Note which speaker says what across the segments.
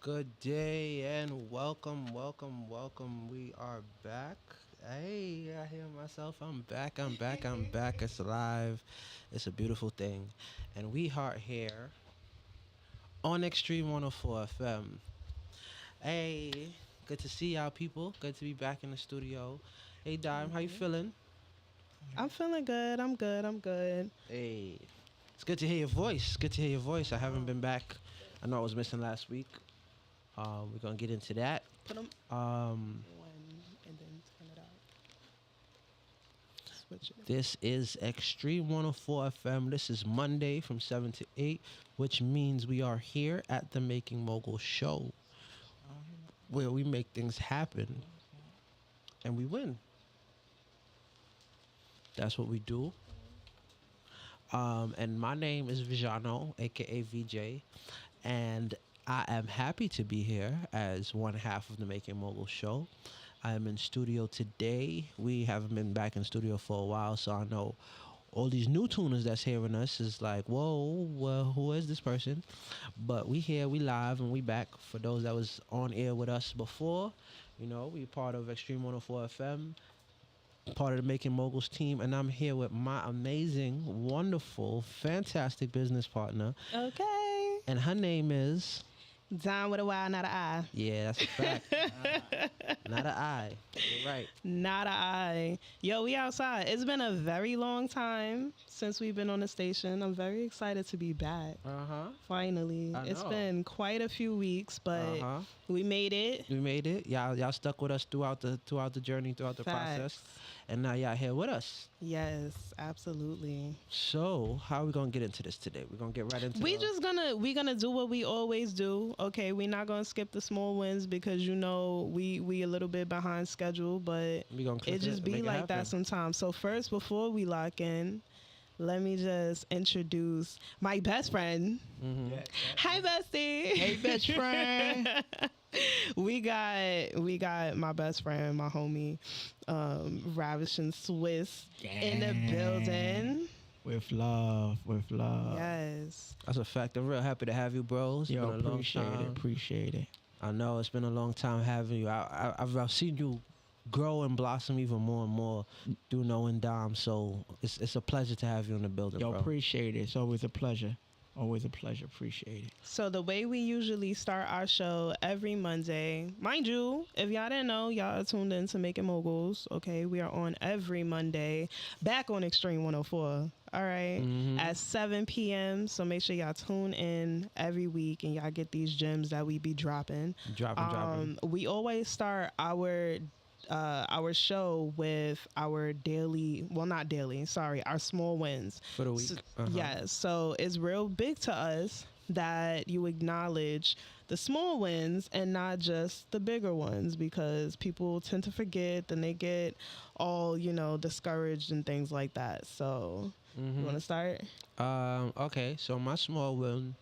Speaker 1: Good day and welcome. We are back. Hey, I hear myself. I'm back. It's alive. It's a beautiful thing. And we are here on Extreme 104 FM. Hey, good to see y'all people. Good to be back in the studio. Hey, Dime, how you feeling?
Speaker 2: I'm feeling good. I'm good. I'm good.
Speaker 1: Hey, it's good to hear your voice. Good to hear your voice. I haven't been back. I know I was missing last week. We're gonna get into that.
Speaker 2: Put them
Speaker 1: Um,
Speaker 2: one and then turn it up. Switch it.
Speaker 1: This is Extreme 104 FM. This is Monday from 7 to 8, which means we are here at the Making Mogul Show, where we make things happen and we win. That's what we do. And my name is Vijano, aka VJ, and I am happy to be here as one half of the Making Mogul Show. I am in studio today. We haven't been back in studio for a while, so I know all these new tuners that's hearing us is like, whoa, well, who is this person? But we here, we live, and we back. For those that was on air with us before, we part of Extreme 104 FM, part of the Making Moguls team, and I'm here with my amazing, wonderful, fantastic business partner,
Speaker 2: Okay.
Speaker 1: and her name is...
Speaker 2: Down with a Y, not a I.
Speaker 1: Yeah, that's a fact. Not an I. You're right.
Speaker 2: Not a I. Yo, we outside. It's been a very long time since we've been on the station. I'm very excited to be back.
Speaker 1: Uh-huh.
Speaker 2: Finally.
Speaker 1: I
Speaker 2: It's
Speaker 1: know.
Speaker 2: been quite a few weeks, but
Speaker 1: Uh-huh.
Speaker 2: we made it.
Speaker 1: We made it. Y'all stuck with us throughout the journey, throughout the process.
Speaker 2: Facts.
Speaker 1: And now y'all here with us.
Speaker 2: Yes, absolutely.
Speaker 1: So, how are we gonna get into this today? We're gonna get right into
Speaker 2: We gonna do what we always do. Okay, we're not gonna skip the small wins because we a little bit behind schedule, but
Speaker 1: we gonna clip
Speaker 2: it just be
Speaker 1: make
Speaker 2: like
Speaker 1: happen.
Speaker 2: that sometimes. So first, before we lock in, let me just introduce my best friend.
Speaker 1: Mhm.
Speaker 2: Hi, bestie.
Speaker 3: Hey, best friend.
Speaker 2: we got my best friend, my homie, Ravishing Swiss in the building.
Speaker 3: With love.
Speaker 2: Yes.
Speaker 1: That's a fact. I'm real happy to have you, bro. It's
Speaker 3: Yo,
Speaker 1: been a long time.
Speaker 3: appreciate it.
Speaker 1: I know it's been a long time having you. I've seen you grow and blossom even more and more through knowing Dom. So it's a pleasure to have you in the building,
Speaker 3: Yo,
Speaker 1: bro.
Speaker 3: appreciate it. It's always a pleasure. Always a pleasure. Appreciate it.
Speaker 2: So the way we usually start our show every Monday, mind you, if y'all didn't know, y'all are tuned in to Making Moguls. Okay, we are on every Monday, back on Extreme 104. All right, at 7 p.m. So make sure y'all tune in every week and y'all get these gems that we be dropping.
Speaker 1: Dropping.
Speaker 2: We always start our show with our daily, well, not daily, sorry, our small wins
Speaker 1: For the week.
Speaker 2: So,
Speaker 1: Uh-huh.
Speaker 2: yes, so it's real big to us that you acknowledge the small wins and not just the bigger ones, because people tend to forget, then they get all discouraged and things like that. So you want to start?
Speaker 1: Okay, so my small win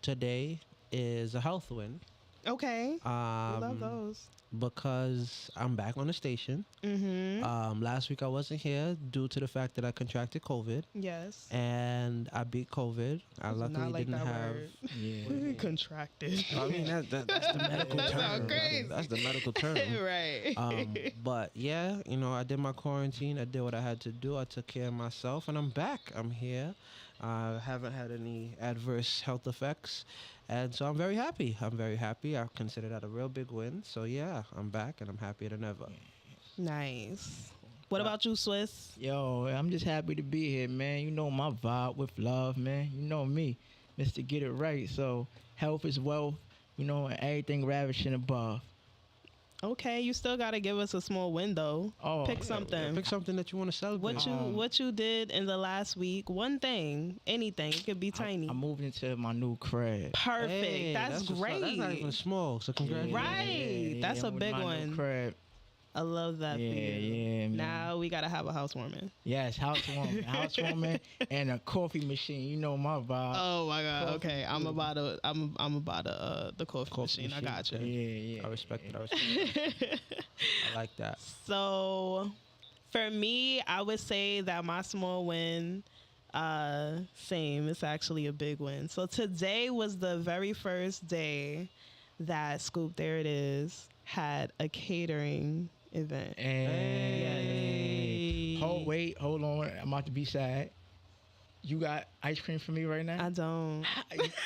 Speaker 1: today is a health win.
Speaker 2: Okay. We love
Speaker 1: Um,
Speaker 2: those.
Speaker 1: because I'm back on the station. Last week I wasn't here due to the fact that I contracted COVID,
Speaker 2: Yes.
Speaker 1: and I beat COVID. I
Speaker 2: Not
Speaker 1: luckily
Speaker 2: like
Speaker 1: didn't
Speaker 2: that
Speaker 1: have.
Speaker 2: word.
Speaker 3: Yeah.
Speaker 2: Contracted.
Speaker 1: I mean that's the medical
Speaker 2: That
Speaker 1: term.
Speaker 2: sound crazy.
Speaker 1: That's the medical term.
Speaker 2: Right.
Speaker 1: But yeah, I did my quarantine. I did what I had to do. I took care of myself, and I'm back. I'm here. I haven't had any adverse health effects, and so I'm very happy. I consider that a real big win. So yeah, I'm back, and I'm happier than ever.
Speaker 2: Nice. What about you, Swiss?
Speaker 3: Yo, I'm just happy to be here, man. You know my vibe with love, man. You know me, Mr. Get It Right. So health is wealth, and everything ravishing above.
Speaker 2: Okay, you still gotta give us a small win though.
Speaker 3: Oh,
Speaker 2: Pick
Speaker 3: yeah,
Speaker 2: something.
Speaker 1: Pick something that you want to celebrate.
Speaker 2: What you did in the last week? One thing, anything. It could be tiny.
Speaker 3: I moved into my new crib.
Speaker 2: Perfect.
Speaker 1: Hey,
Speaker 2: that's
Speaker 1: what's up.
Speaker 2: great.
Speaker 1: That's not even small. So congratulations.
Speaker 2: Right. That's a
Speaker 3: I'm with
Speaker 2: big
Speaker 3: my new
Speaker 2: one.
Speaker 3: Crib.
Speaker 2: I love that
Speaker 3: Yeah,
Speaker 2: for you.
Speaker 3: yeah, man.
Speaker 2: Now we gotta have a housewarming.
Speaker 3: Yes, housewarming, and a coffee machine. You know my vibe.
Speaker 2: Oh my god.
Speaker 3: Coffee
Speaker 2: Okay, I'm
Speaker 3: too.
Speaker 2: about the coffee machine. I got you.
Speaker 3: Yeah.
Speaker 1: I respect it. I like that.
Speaker 2: So, for me, I would say that my small win Same. It's actually a big win. So today was the very first day that Scoop There It Is had a catering event.
Speaker 3: And hold on. I'm about to be sad. You got ice cream for me right now?
Speaker 2: I don't.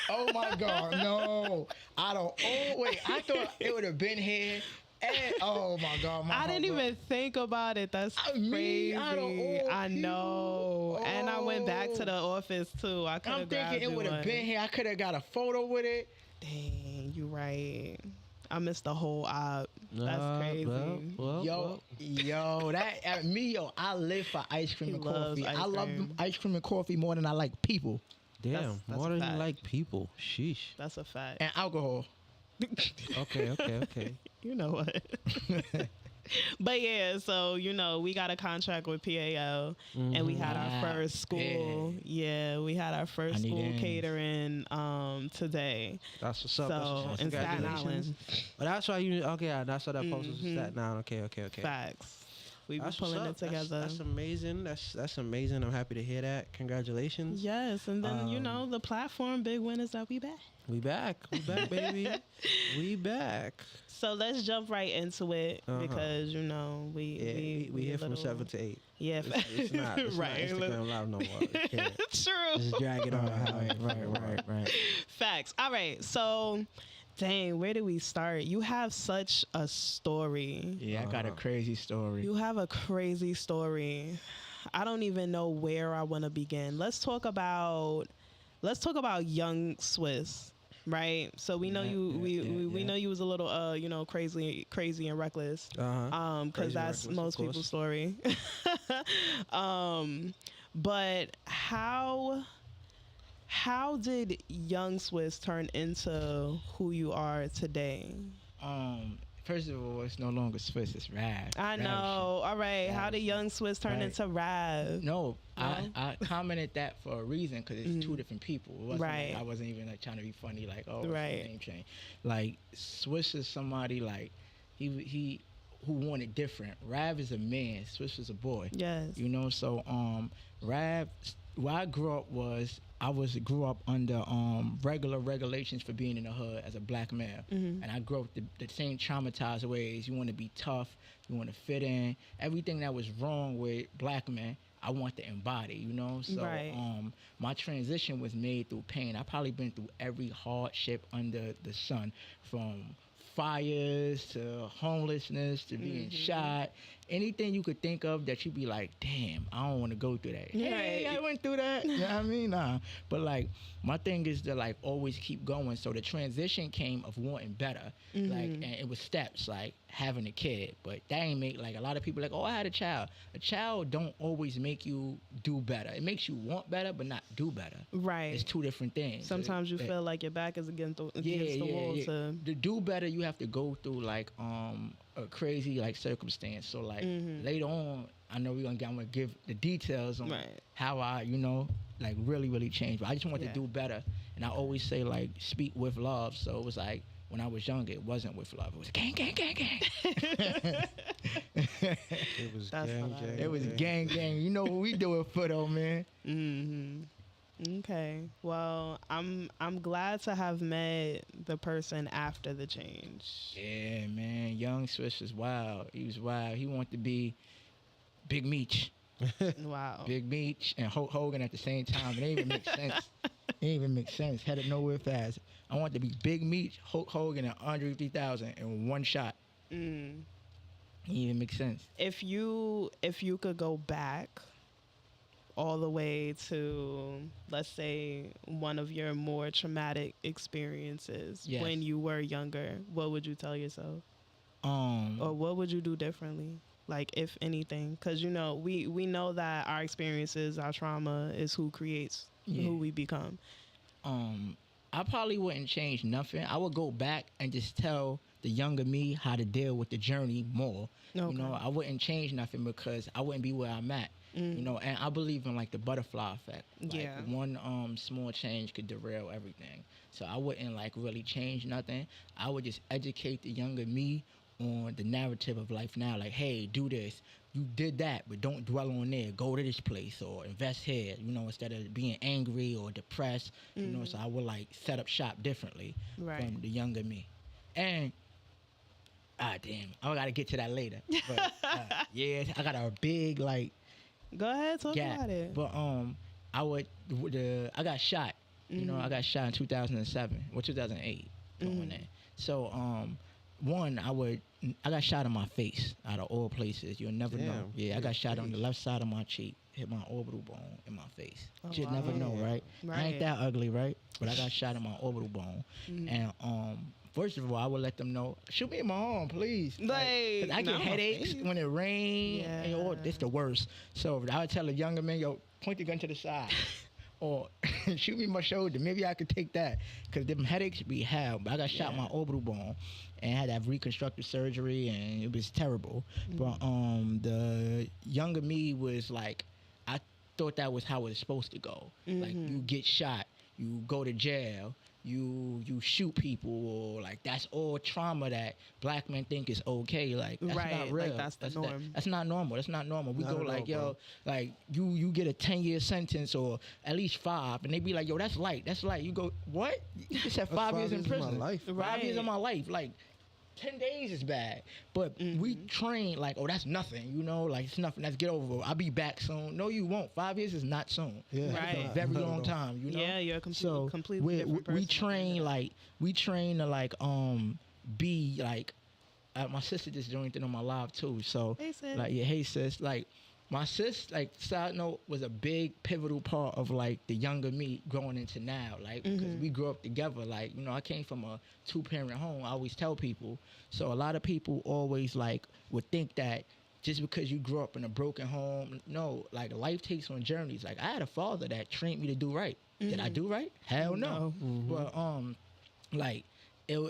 Speaker 3: Oh my God, no. I don't. Oh, wait. I thought it would have been here. And, oh my God.
Speaker 2: I didn't even think about it. That's crazy. I know. And I went back to the office too.
Speaker 3: I'm thinking it would have been here. I could have got a photo with it.
Speaker 2: Dang, you right. I missed the whole op. That's crazy.
Speaker 3: Yo, I live for ice cream and coffee. I love
Speaker 2: cream.
Speaker 3: ice cream and coffee more than I like people.
Speaker 1: Damn,
Speaker 2: That's
Speaker 1: more
Speaker 2: a
Speaker 1: than
Speaker 2: fact.
Speaker 1: you like people. Sheesh.
Speaker 2: That's a fact.
Speaker 3: And alcohol.
Speaker 1: Okay.
Speaker 2: You know what? But yeah, so we got a contract with PAL, and we had our first school. Yeah, we had our first school catering today.
Speaker 1: That's what's up.
Speaker 2: So in Staten Island.
Speaker 1: But that's why you. Okay, that's why that post was in Staten Island. Okay.
Speaker 2: Facts. We were
Speaker 1: That's
Speaker 2: pulling
Speaker 1: what's
Speaker 2: it
Speaker 1: up.
Speaker 2: together.
Speaker 1: That's amazing. That's amazing. I'm happy to hear that. Congratulations.
Speaker 2: Yes, and then the platform big win is that we back.
Speaker 1: We back, baby. We back.
Speaker 2: So let's jump right into it because we
Speaker 1: here from 7 to 8.
Speaker 2: Yeah,
Speaker 1: it's not
Speaker 2: right.
Speaker 1: Not Instagram Live no more.
Speaker 2: True.
Speaker 1: Just drag it on.
Speaker 3: Right.
Speaker 2: Facts. All right. So, dang, where do we start? You have such a story.
Speaker 3: Yeah, I got a crazy story.
Speaker 2: You have a crazy story. I don't even know where I want to begin. Let's talk about young Swiss. Right, so we know we know you was a little crazy and reckless, because that's most people's story. But how did young Swiss turn into who you are today?
Speaker 3: First of all, it's no longer Swiss, it's Rav.
Speaker 2: I know. All right, how did young Swiss turn into Rav?
Speaker 3: No, I commented that for a reason because it's two different people. It wasn't I wasn't even trying to be funny, name change. Like Swiss is somebody he who wanted different. Rav is a man. Swiss is a boy.
Speaker 2: Yes.
Speaker 3: So Rav, where I grew up grew up under regular regulations for being in the hood as a black male, and I grew up the same traumatized ways. You want to be tough, you want to fit in. Everything that was wrong with black men, I want to embody. So my transition was made through pain. I probably been through every hardship under the sun, from fires to homelessness to being shot. Anything you could think of that you'd be like, damn, I don't want to go through that. Hey, I went through that. You know what I mean? Nah. But my thing is to always keep going. So the transition came of wanting better. And it was steps, having a kid. But that ain't make a lot of people oh, I had a child. A child don't always make you do better. It makes you want better, but not do better.
Speaker 2: Right.
Speaker 3: It's two different things.
Speaker 2: Sometimes you feel like your back is against the wall.
Speaker 3: To do better, you have to go through a crazy circumstance. So later on, I know I'm gonna give the details on how I really really changed. But I just want to do better, and I always say speak with love. So it was when I was younger, it wasn't with love. It was gang.
Speaker 1: It was gang.
Speaker 3: It was gang. You know what we do it for though, man.
Speaker 2: Okay. Well, I'm glad to have met the person after the change.
Speaker 3: Yeah, man. Young Swiss was wild. He was wild. He wanted to be Big Meech.
Speaker 2: Wow.
Speaker 3: Big Meech and Hulk Hogan at the same time. It ain't even make sense. Headed nowhere fast. I want to be Big Meech, Hulk Hogan, and Andre 3000 in one shot. It didn't even make sense.
Speaker 2: If you could go back all the way to, let's say, one of your more traumatic experiences when you were younger, what would you tell yourself? Or what would you do differently? If anything, because we know that our experiences, our trauma is who creates who we become.
Speaker 3: I probably wouldn't change nothing. I would go back and just tell the younger me how to deal with the journey more.
Speaker 2: Okay.
Speaker 3: I wouldn't change nothing because I wouldn't be where I'm at. And I believe in the butterfly effect. One small change could derail everything. So I wouldn't really change nothing. I would just educate the younger me on the narrative of life now. Like, hey, do this. You did that, but don't dwell on there. Go to this place or invest here. Instead of being angry or depressed. So I would like set up shop differently from the younger me. And damn, I gotta get to that later. But yeah, I got a big like
Speaker 2: Go ahead, talk
Speaker 3: gap.
Speaker 2: about it.
Speaker 3: But I got shot. I got shot in 2007 or 2008 on that. So one, I got shot in my face out of all places. You'll never know. Yeah, I got shot on the left side of my cheek, hit my orbital bone in my face. You'll never know, right? I ain't that ugly, right? But I got shot in my orbital bone. And first of all, I would let them know, shoot me in my arm, please. Like, 'cause I get headaches when it rains. And it's the worst. So I would tell a younger man, yo, point the gun to the side. Or shoot me in my shoulder. Maybe I could take that. Because them headaches be hell. But I got shot in my orbital bone. And had to have reconstructive surgery. And it was terrible. But the younger me was like, I thought that was how it was supposed to go. Like, you get shot. You go to jail. You shoot people, or like that's all trauma that black men think is okay. Like that's not real.
Speaker 2: Like that's the norm.
Speaker 3: That's not normal. That's not normal. We
Speaker 1: Not
Speaker 3: go
Speaker 1: at
Speaker 3: like,
Speaker 1: all,
Speaker 3: yo,
Speaker 1: bro.
Speaker 3: like you get a 10-year sentence or at least 5, and they be like, yo, that's light. That's light. You go, what? You just had 5 years in
Speaker 1: of my
Speaker 3: prison.
Speaker 1: life.
Speaker 3: 5 years of my life. Like 10 days is bad, but we train like, oh, that's nothing, like it's nothing. Let's get over it. I'll be back soon. No, you won't. 5 years is not soon.
Speaker 1: Yeah,
Speaker 2: Right.
Speaker 3: It's a very
Speaker 1: Not at
Speaker 3: long
Speaker 1: all.
Speaker 3: time.
Speaker 2: Yeah, you're a
Speaker 3: so
Speaker 2: completely different person.
Speaker 3: we train like be like. My sister just joined in on my live too. So
Speaker 2: Hey, sis.
Speaker 3: like, yeah, hey sis, like. My sis, like, side note, was a big pivotal part of like the younger me growing into now, like, because we grew up together. Like, I came from a 2-parent home. I always tell people. So a lot of people always like would think that just because you grew up in a broken home, no, like life takes on journeys. Like I had a father that trained me to do right. Did I do right? Hell no. But like it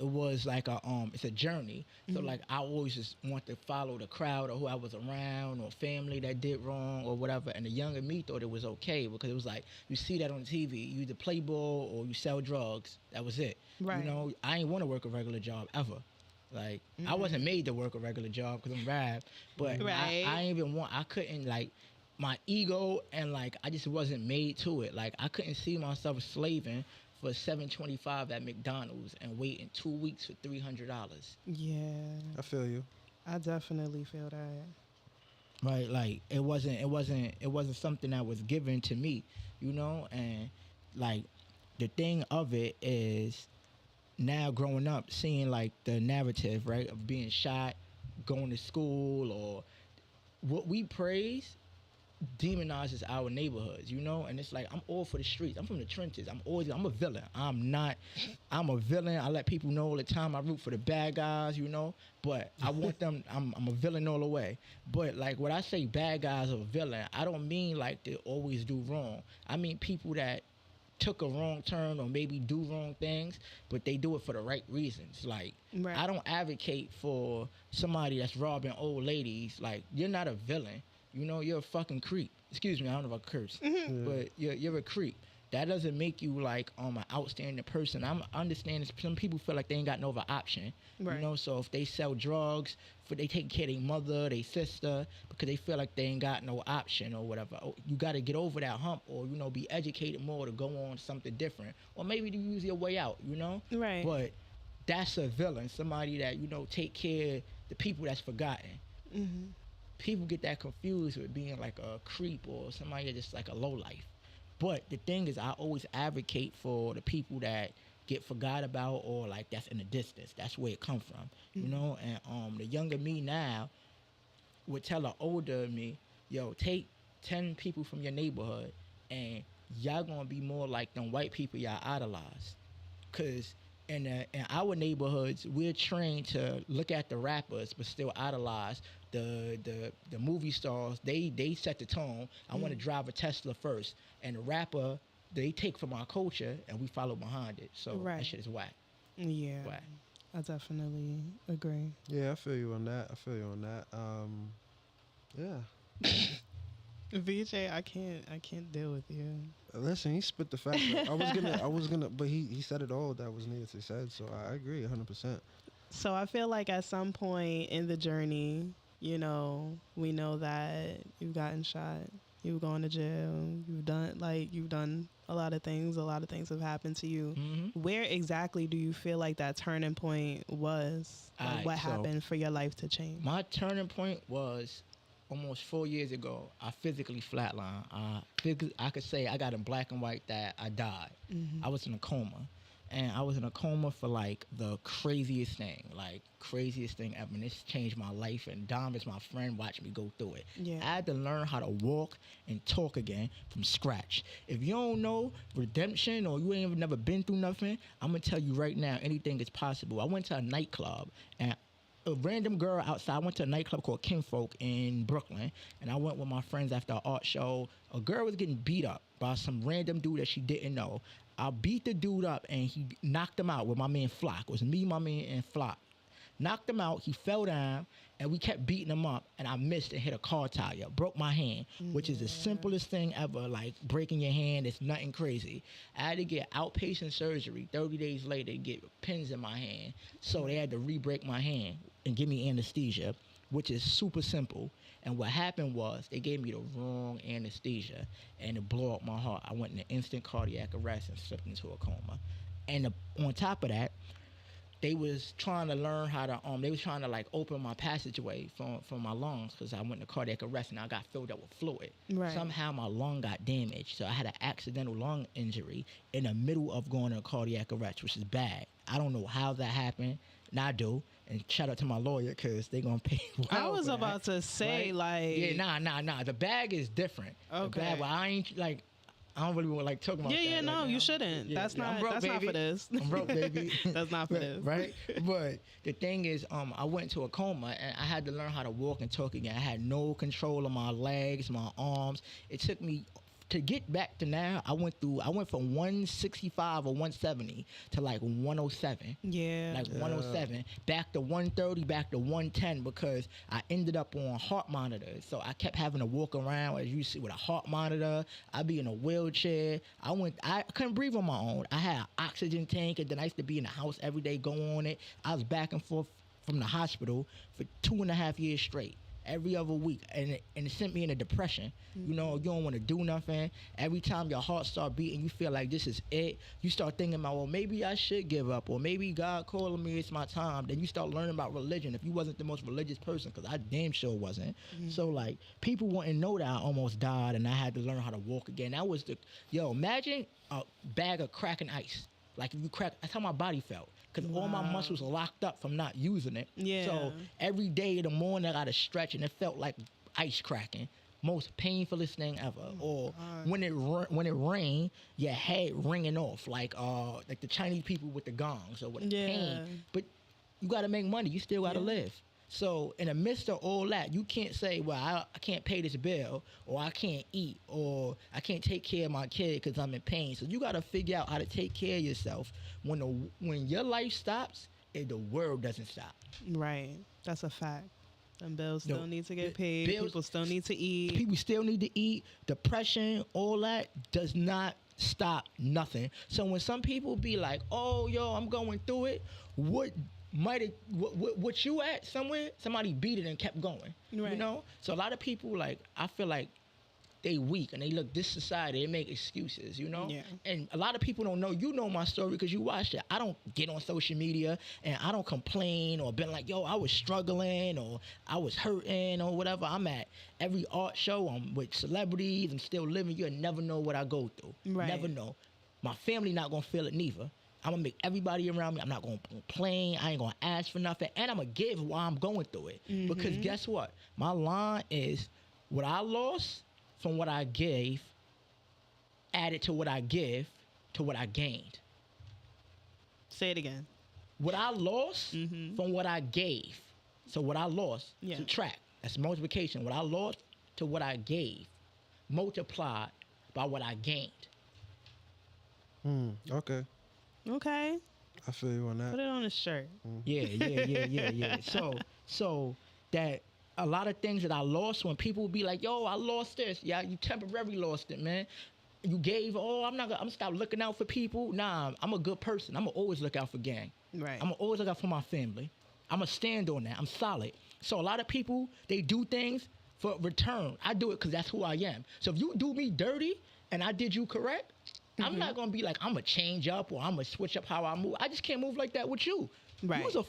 Speaker 3: was like it's a journey. So like I always just want to follow the crowd or who I was around or family that did wrong or whatever. And the younger me thought it was okay because it was like you see that on TV, you either play ball or you sell drugs. That was it.
Speaker 2: Right.
Speaker 3: I ain't want to work a regular job ever. Like I wasn't made to work a regular job because I'm rap, but
Speaker 2: Right.
Speaker 3: I ain't even I couldn't like my ego and like I just wasn't made to it. Like I couldn't see myself slaving for $7.25 at McDonald's and waiting 2 weeks for $300.
Speaker 2: Yeah,
Speaker 1: I feel you.
Speaker 2: I definitely feel that.
Speaker 3: Right, like it wasn't something that was given to me, and like the thing of it is now growing up seeing like the narrative, right, of being shot, going to school, or what we praise demonizes our neighborhoods, and it's like I'm all for the streets. I'm from the trenches. I'm a villain. I'm a villain. I let people know all the time I root for the bad guys, but I want them. I'm a villain all the way. But like when I say bad guys or villain, I don't mean like they always do wrong. I mean people that took a wrong turn or maybe do wrong things, but they do it for the right reasons. Like
Speaker 2: Right.
Speaker 3: I don't advocate for somebody that's robbing old ladies. Like you're not a villain. You're a fucking creep. Excuse me, I don't know if I curse, but you're a creep. That doesn't make you like an outstanding person. I understand some people feel like they ain't got no other option.
Speaker 2: Right.
Speaker 3: So if they sell drugs, they take care of their mother, their sister, because they feel like they ain't got no option or whatever. You got to get over that hump, or be educated more to go on something different, or maybe to use your way out.
Speaker 2: Right.
Speaker 3: But that's a villain, somebody that take care of the people that's forgotten. People get that confused with being like a creep or somebody that's just like a lowlife. But the thing is, I always advocate for the people that get forgot about or like that's in the distance. That's where it comes from, And the younger me now would tell the older me, yo, take 10 people from your neighborhood and y'all gonna be more like them white people y'all idolize. Cause in our neighborhoods, we're trained to look at the rappers but still idolize the movie stars. They set the tone. I want to drive a Tesla first, and the rapper they take from our culture and we follow behind it. So
Speaker 2: Right.
Speaker 3: that shit is whack.
Speaker 2: Yeah,
Speaker 3: Whack.
Speaker 2: I definitely agree.
Speaker 1: Yeah, I feel you on that. Yeah.
Speaker 2: VJ, I can't deal with you.
Speaker 1: Listen, he spit the facts. I was gonna, but he said it all that was needed to be said. So I agree 100%.
Speaker 2: So I feel like at some point in the journey, we know that you've gotten shot, you've gone to jail, you've done a lot of things. A lot of things have happened to you. Where exactly do you feel like that turning point was? Like,
Speaker 3: Alright,
Speaker 2: what
Speaker 3: so
Speaker 2: happened for your life to change?
Speaker 3: my turning point was almost 4 years ago. I physically flatlined. I could say I got in black and white that I died. I was in a coma. And I was in a coma for like the craziest thing ever. And this changed my life. And Dom is my friend, watched me go through it.
Speaker 2: Yeah.
Speaker 3: I had to learn how to walk and talk again from scratch. If you don't know redemption or you ain't never been through nothing, I'm gonna tell you right now, anything is possible. I went to a nightclub and a random girl outside. I went to a nightclub called Kinfolk in Brooklyn, and I went with my friends after an art show. A girl was getting beat up by some random dude that she didn't know. I beat the dude up, and he knocked him out with my man Flock. It was me, my man, and Flock. Knocked him out. He fell down, and we kept beating him up, and I missed and hit a car tire. Broke my hand, which is the simplest thing ever, like breaking your hand. It's nothing crazy. I had to get outpatient surgery 30 days later to get pins in my hand, so they had to re-break my hand and give me anesthesia, which is super simple. And what happened was they gave me the wrong anesthesia, and it blew up my heart. I went into instant cardiac arrest and slipped into a coma. And on top of that, they was trying to learn how to they was trying to like open my passageway from my lungs, because I went into cardiac arrest and I got filled up with fluid.
Speaker 2: Right.
Speaker 3: Somehow my lung got damaged, so I had an accidental lung injury in the middle of going into cardiac arrest, which is bad. I don't know how that happened, and I do. And shout out to my lawyer, because they gonna pay well.
Speaker 2: I was
Speaker 3: for
Speaker 2: about
Speaker 3: that,
Speaker 2: to say,
Speaker 3: right?
Speaker 2: like,
Speaker 3: Yeah, nah. The bag is different.
Speaker 2: Okay.
Speaker 3: The bag, but I ain't like. I don't really want to like talk about that.
Speaker 2: Yeah,
Speaker 3: right
Speaker 2: no,
Speaker 3: now.
Speaker 2: you shouldn't.
Speaker 3: Yeah,
Speaker 2: That's
Speaker 3: yeah,
Speaker 2: not.
Speaker 3: I'm broke,
Speaker 2: That's not
Speaker 3: baby.
Speaker 2: for this.
Speaker 3: I'm broke, baby.
Speaker 2: That's not for this.
Speaker 3: Right? But the thing is, I went into a coma, and I had to learn how to walk and talk again. I had no control of my legs, my arms. It took me to get back to now. I went from 165 or 170 to like 107.
Speaker 2: Yeah.
Speaker 3: Like 107, back to 130, back to 110, because I ended up on heart monitors. So I kept having to walk around, as you see, with a heart monitor. I'd be in a wheelchair. I couldn't breathe on my own. I had an oxygen tank, and then I used to be in the house every day, go on it. I was back and forth from the hospital for 2.5 years straight. Every other week, and it sent me in a depression. You don't want to do nothing. Every time your heart start beating, you feel like this is it. You start thinking about, well, maybe I should give up, or maybe God calling me, it's my time. Then you start learning about religion. If you wasn't the most religious person, because I damn sure wasn't. So like, people wouldn't know that I almost died, and I had to learn how to walk again. That was imagine a bag of cracking ice. Like, if you crack, that's how my body felt. Because all my muscles are locked up from not using it.
Speaker 2: Yeah.
Speaker 3: So every day in the morning, I got to stretch, and it felt like ice cracking. Most painfulest thing ever. Or when it rained, your head ringing off, like the Chinese people with the gongs or with the pain. But you got to make money. You still got to live. So in the midst of all that, you can't say, well, I can't pay this bill, or I can't eat, or I can't take care of my kid because I'm in pain. So you got to figure out how to take care of yourself when your life stops and the world doesn't stop.
Speaker 2: Right. That's a fact. And bills still need to get paid.
Speaker 3: Bills,
Speaker 2: People still need to eat.
Speaker 3: People still need to eat. Depression, all that does not stop nothing. So when some people be like, oh, yo, I'm going through it, what you at somewhere, somebody beat it and kept going.
Speaker 2: Right.
Speaker 3: So a lot of people, like, I feel like they weak, and they look, this society, they make excuses,
Speaker 2: Yeah.
Speaker 3: And a lot of people don't know my story because you watched it. I don't get on social media, and I don't complain or been like, yo, I was struggling, or I was hurting, or whatever. I'm at every art show, I'm with celebrities and still living. You'll never know what I go through.
Speaker 2: Right.
Speaker 3: Never know. My family not gonna feel it neither. I'm gonna make everybody around me, I'm not gonna complain, I ain't gonna ask for nothing, and I'm gonna give while I'm going through it. Because guess what? My line is, what I lost from what I gave, added to what I give, to what I gained.
Speaker 2: Say it again.
Speaker 3: What I lost from what I gave. So what I lost, subtract. That's multiplication. What I lost to what I gave, multiplied by what I gained.
Speaker 1: Okay.
Speaker 2: Okay.
Speaker 1: I feel you on
Speaker 2: Put
Speaker 1: that.
Speaker 2: it on a shirt.
Speaker 3: Yeah. So that a lot of things that I lost when people would be like, "Yo, I lost this." Yeah, you temporarily lost it, man. You gave. Oh, I'm not. I'm gonna stop looking out for people. Nah, I'm a good person. I'm gonna always look out for gang.
Speaker 2: Right.
Speaker 3: I'm gonna always look out for my family. I'm gonna stand on that. I'm solid. So a lot of people they do things for return. I do it because that's who I am. So if you do me dirty and I did you correct, I'm not gonna be like I'm gonna change up or I'm gonna switch up how I move. I just can't move like that with you.
Speaker 2: Right.
Speaker 3: You was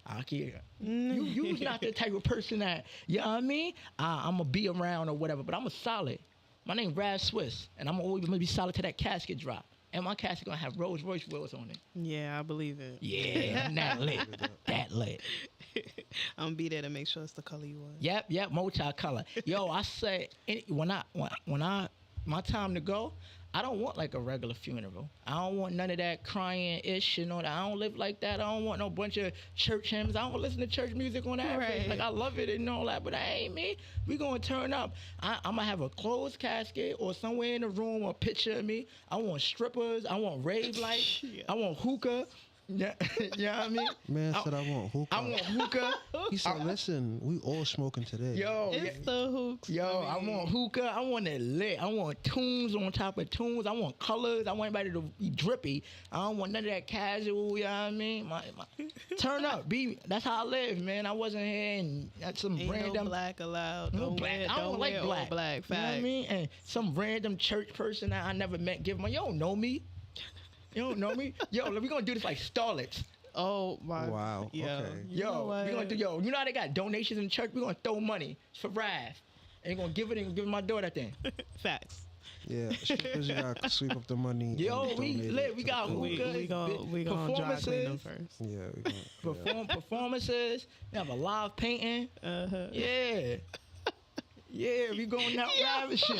Speaker 3: I can't. You's not the type of person that you know what I mean. I'm gonna be around or whatever, but I'm a solid. My name Rad Swiss, and I'm always gonna be solid till that casket drop. And my casket gonna have Rolls Royce wheels on it.
Speaker 2: Yeah, I believe it.
Speaker 3: Yeah, I'm that lit. That lit.
Speaker 2: I'm gonna be there to make sure it's the color you want.
Speaker 3: Yep, multi-color. Yo, I say when my time to go, I don't want like a regular funeral. I don't want none of that crying ish, you know. I don't live like that. I don't want no bunch of church hymns. I don't listen to church music on that.
Speaker 2: Right.
Speaker 3: Like I love it and all that, but that ain't me. We gonna turn up. I'm gonna have a closed casket or somewhere in the room a picture of me. I want strippers. I want rave lights.
Speaker 2: Yeah.
Speaker 3: I want hookah. Yeah, you know what I mean?
Speaker 1: Man said I want hookah.
Speaker 3: I want hookah.
Speaker 1: He said, "Listen, we all smoking today."
Speaker 3: Yo,
Speaker 2: It's the hooks.
Speaker 3: Yo, I want hookah. I want it lit. I want tunes on top of tunes. I want colors. I want everybody to be drippy. I don't want none of that casual. You know what I mean? Turn up. That's how I live, man. I wasn't here and that's some
Speaker 2: Ain't
Speaker 3: random.
Speaker 2: no black allowed.
Speaker 3: No
Speaker 2: Don't
Speaker 3: black.
Speaker 2: Wear,
Speaker 3: I don't like
Speaker 2: wear
Speaker 3: black.
Speaker 2: All black.
Speaker 3: You know what I
Speaker 2: Facts.
Speaker 3: mean? And some random church person that I never met give my, you don't know me. You don't know me? Yo, we gonna do this like starlets.
Speaker 2: Oh my.
Speaker 1: Wow,
Speaker 2: Yeah.
Speaker 1: okay.
Speaker 2: You know what?
Speaker 3: We gonna do you know how they got donations in church? We gonna throw money for Rav. And gonna give it and give my daughter that thing.
Speaker 2: Facts.
Speaker 1: Yeah, strippers, you gotta sweep up the money.
Speaker 3: Yo,
Speaker 1: and
Speaker 3: we
Speaker 1: donate
Speaker 3: lit.
Speaker 1: it
Speaker 3: We
Speaker 1: to
Speaker 3: got
Speaker 1: the poor.
Speaker 3: hookah.
Speaker 2: We gonna dry clean them first.
Speaker 1: Yeah, we gonna.
Speaker 3: Performances. We have a live painting.
Speaker 2: Uh-huh.
Speaker 3: Yeah. Yeah, we going out ravishing.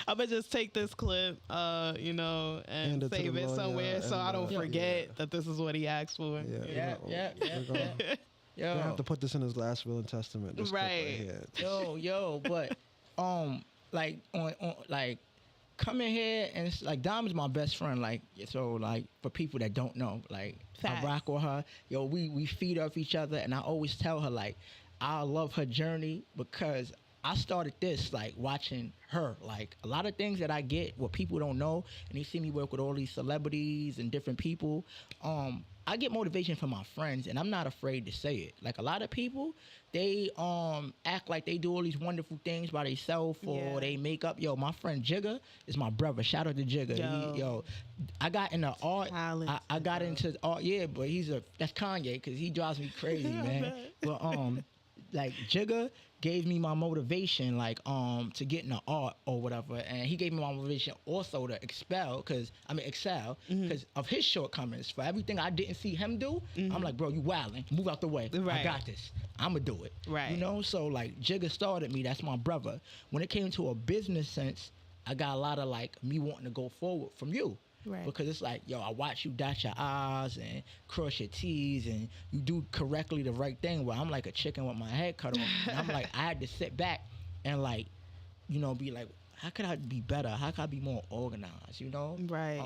Speaker 2: I'm gonna just take this clip, and
Speaker 1: Hand it to
Speaker 2: save
Speaker 1: the
Speaker 2: it
Speaker 1: lawyer
Speaker 2: somewhere so I don't
Speaker 1: and,
Speaker 2: forget that this is what he asked for.
Speaker 1: Yeah,
Speaker 3: Yeah.
Speaker 1: We have
Speaker 3: Yo,
Speaker 1: to put this in his last will and testament. This clip
Speaker 2: Right.
Speaker 1: here.
Speaker 3: yo, but like on like coming here and it's like Dom is my best friend. Like so, like for people that don't know, like
Speaker 2: Facts.
Speaker 3: I rock with her. Yo, we feed off each other, and I always tell her like I love her journey because I started this like watching her. Like a lot of things that I get what people don't know, and they see me work with all these celebrities and different people. I get motivation from my friends, and I'm not afraid to say it. Like a lot of people, they act like they do all these wonderful things by themselves or
Speaker 2: Yeah.
Speaker 3: they make up. Yo, my friend Jigga is my brother. Shout out to Jigga.
Speaker 2: Yo.
Speaker 3: I got into art.
Speaker 2: Talented,
Speaker 3: I got
Speaker 2: bro.
Speaker 3: into art. Yeah, but that's Kanye because he drives me crazy, man. But like Jigga gave me my motivation to get into art or whatever, and he gave me my motivation also to excel because of his shortcomings. For everything I didn't see him do, I'm like, bro, you wildin', move out the way. I
Speaker 2: Right.
Speaker 3: got this. I'ma do it.
Speaker 2: Right.
Speaker 3: You know, so like Jigga started me. That's my brother. When it came to a business sense, I got a lot of like me wanting to go forward from you.
Speaker 2: Right.
Speaker 3: Because it's like, yo, I watch you dot your I's and cross your T's and you do correctly the right thing. Where I'm like a chicken with my head cut off. And I'm like, I had to sit back and like, be like, how could I be better? How could I be more organized? You know?
Speaker 2: Right.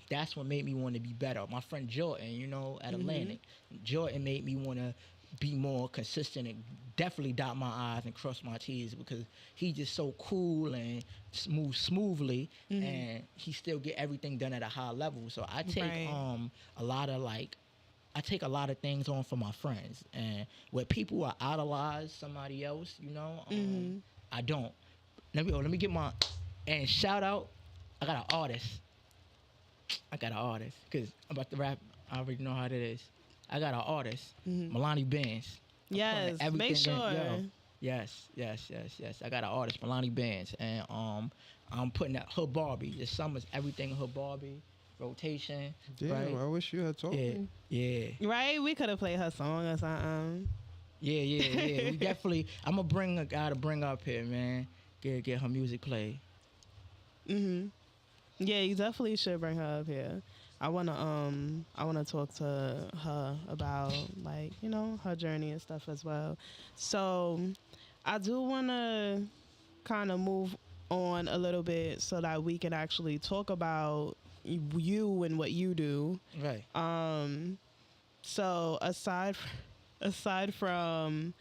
Speaker 3: That's what made me want to be better. My friend Jordan, at Atlantic, Jordan made me want to be more consistent and definitely dot my I's and cross my T's because he just so cool and moves smoothly and he still get everything done at a high level. So I take
Speaker 2: Right.
Speaker 3: I take a lot of things on for my friends, and where people are idolize somebody else, I don't. Let me get my and shout out. I got an artist because I'm about to rap. I already know how it is. I got an artist, Milani Benz. I'm
Speaker 2: Yes,
Speaker 3: putting
Speaker 2: make
Speaker 3: everything in-
Speaker 2: sure.
Speaker 3: yo, Yes. I got an artist, Milani Benz, and I'm putting that Hood Barbie. This summer's everything Hood Barbie rotation.
Speaker 1: Damn,
Speaker 3: right?
Speaker 1: I wish you had told me.
Speaker 3: Yeah.
Speaker 2: Right? We could have played her song or something.
Speaker 3: Yeah. We definitely. I'm gonna bring a guy to bring up here, man. Get her music played.
Speaker 2: Yeah, you definitely should bring her up here. I wanna talk to her about her journey and stuff as well. So I do wanna kind of move on a little bit so that we can actually talk about you and what you do.
Speaker 3: Right.
Speaker 2: So aside from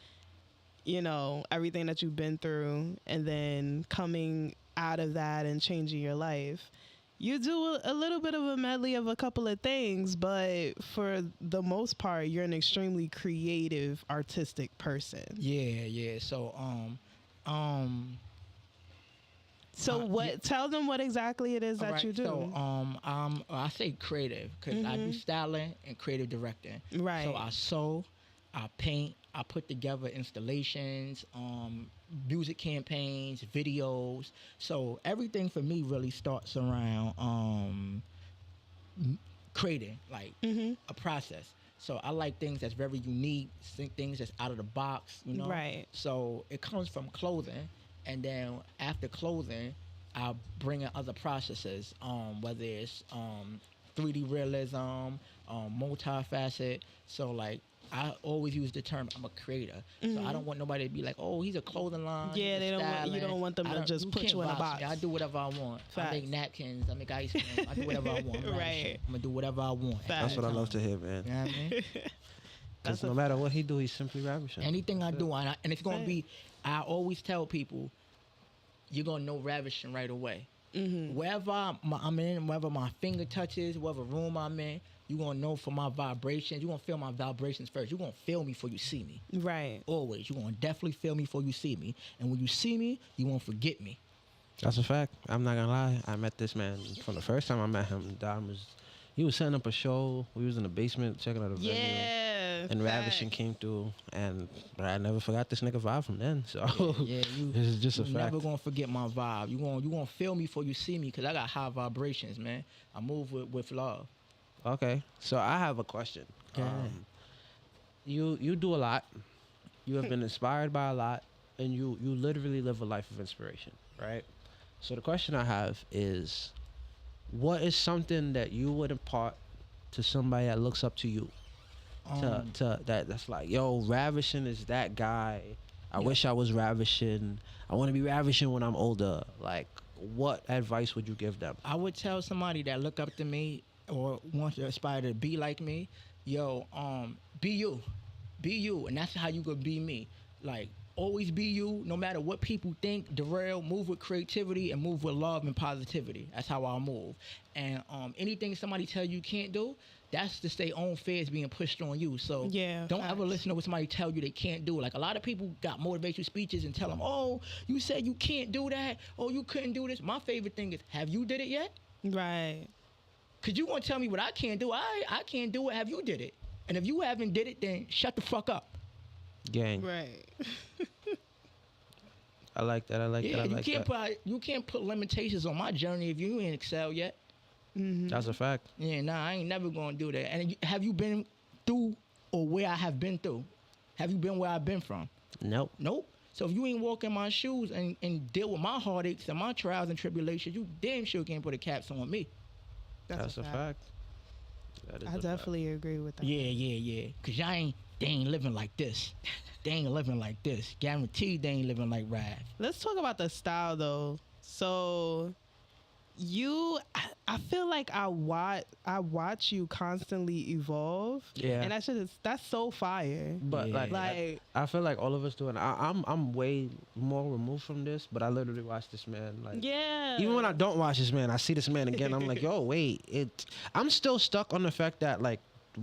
Speaker 2: you know, everything that you've been through and then coming out of that and changing your life. You do a little bit of a medley of a couple of things, but for the most part, you're an extremely creative, artistic person.
Speaker 3: Yeah.
Speaker 2: So what? Tell them what exactly it is that
Speaker 3: Alright,
Speaker 2: you do.
Speaker 3: So I say creative because I do styling and creative directing.
Speaker 2: Right.
Speaker 3: So I sew, I paint, I put together installations, music campaigns, videos. So everything for me really starts around creating, like a process. So I like things that's very unique, things that's out of the box, you know.
Speaker 2: Right.
Speaker 3: So it comes from clothing, and then after clothing, I bring in other processes, whether it's 3D realism, multifaceted. So like I always use the term I'm a creator. So I don't want nobody to be like, oh, he's a clothing line.
Speaker 2: Yeah,
Speaker 3: he's
Speaker 2: they don't want, you
Speaker 3: styling.
Speaker 2: don't want them to just put
Speaker 3: can't
Speaker 2: you in a
Speaker 3: box
Speaker 2: box.
Speaker 3: me. I do whatever I want.
Speaker 2: Facts.
Speaker 3: I make napkins. I make ice cream. I do whatever I want. I'm
Speaker 2: Right.
Speaker 3: gonna do whatever I want.
Speaker 2: Facts.
Speaker 1: That's what I love to hear, man.
Speaker 3: You know what I mean?
Speaker 1: Because no matter what he do, he's simply ravishing.
Speaker 3: Anything I do, and it's gonna
Speaker 2: Right.
Speaker 3: be. I always tell people, you're gonna know ravishing right away. Wherever I'm in, wherever my finger touches, whatever room I'm in, you're gonna know from my vibrations. You're gonna feel my vibrations first. You're gonna feel me before you see me.
Speaker 2: Right.
Speaker 3: Always. You're gonna definitely feel me before you see me. And when you see me, you won't forget me.
Speaker 1: That's a fact. I'm not gonna lie. I met this man from the first time I met him. He was setting up a show. We was in the basement checking out a venue.
Speaker 2: Yeah.
Speaker 1: And Ravishing came through, and I never forgot this nigga vibe from then. So
Speaker 3: Yeah,
Speaker 1: this is just a
Speaker 3: you
Speaker 1: fact.
Speaker 3: never gonna forget my vibe. You gonna feel me before you see me, because I got high vibrations, man. I move with love.
Speaker 1: Okay, so I have a question. You do a lot. You have been inspired by a lot, and you literally live a life of inspiration, right? So the question I have is, what is something that you would impart to somebody that looks up to you? That's like, yo, Ravishing is that guy. I wish I was Ravishing. I want to be Ravishing when I'm older. Like, what advice would you give them?
Speaker 3: I would tell somebody that look up to me or wants to aspire to be like me, yo, be you, and that's how you gonna be me. Like, always be you, no matter what people think. Derail, move with creativity and move with love and positivity. That's how I move. And anything somebody tell you can't do, that's just their own fears being pushed on you. So
Speaker 2: Yeah,
Speaker 3: don't
Speaker 2: facts.
Speaker 3: ever listen to what somebody tell you they can't do. Like, a lot of people got motivational speeches and tell them, oh, you said you can't do that. Oh, you couldn't do this. My favorite thing is, have you did it yet?
Speaker 2: Right.
Speaker 3: Because you want to tell me what I can't do. I can't do it. Have you did it? And if you haven't did it, then shut the fuck up.
Speaker 1: Gang.
Speaker 2: Right.
Speaker 1: I like that. I like
Speaker 3: Yeah,
Speaker 1: that. I like that.
Speaker 3: you can't put limitations on my journey if you ain't excel yet.
Speaker 1: That's a fact.
Speaker 3: Yeah, nah, I ain't never gonna do that. And have you been through or where I have been through? Have you been where I've been from?
Speaker 1: Nope.
Speaker 3: Nope. So if you ain't walk in my shoes and deal with my heartaches and my trials and tribulations, you damn sure can't put a caps on me.
Speaker 1: That's a fact. That is
Speaker 2: I
Speaker 1: a
Speaker 2: definitely agree with that.
Speaker 3: Yeah. Cause they ain't living like this. They ain't living like this. Guaranteed they ain't living like Rav.
Speaker 2: Let's talk about the style though. So I feel like I watch you constantly evolve.
Speaker 1: Yeah.
Speaker 2: And that's so fire.
Speaker 1: But
Speaker 3: Yeah.
Speaker 2: Like
Speaker 1: I feel like all of us do, and I'm way more removed from this. But I literally watch this man. Like,
Speaker 2: yeah.
Speaker 1: even when I don't watch this man, I see this man again. I'm like, yo, wait. I'm still stuck on the fact that, like,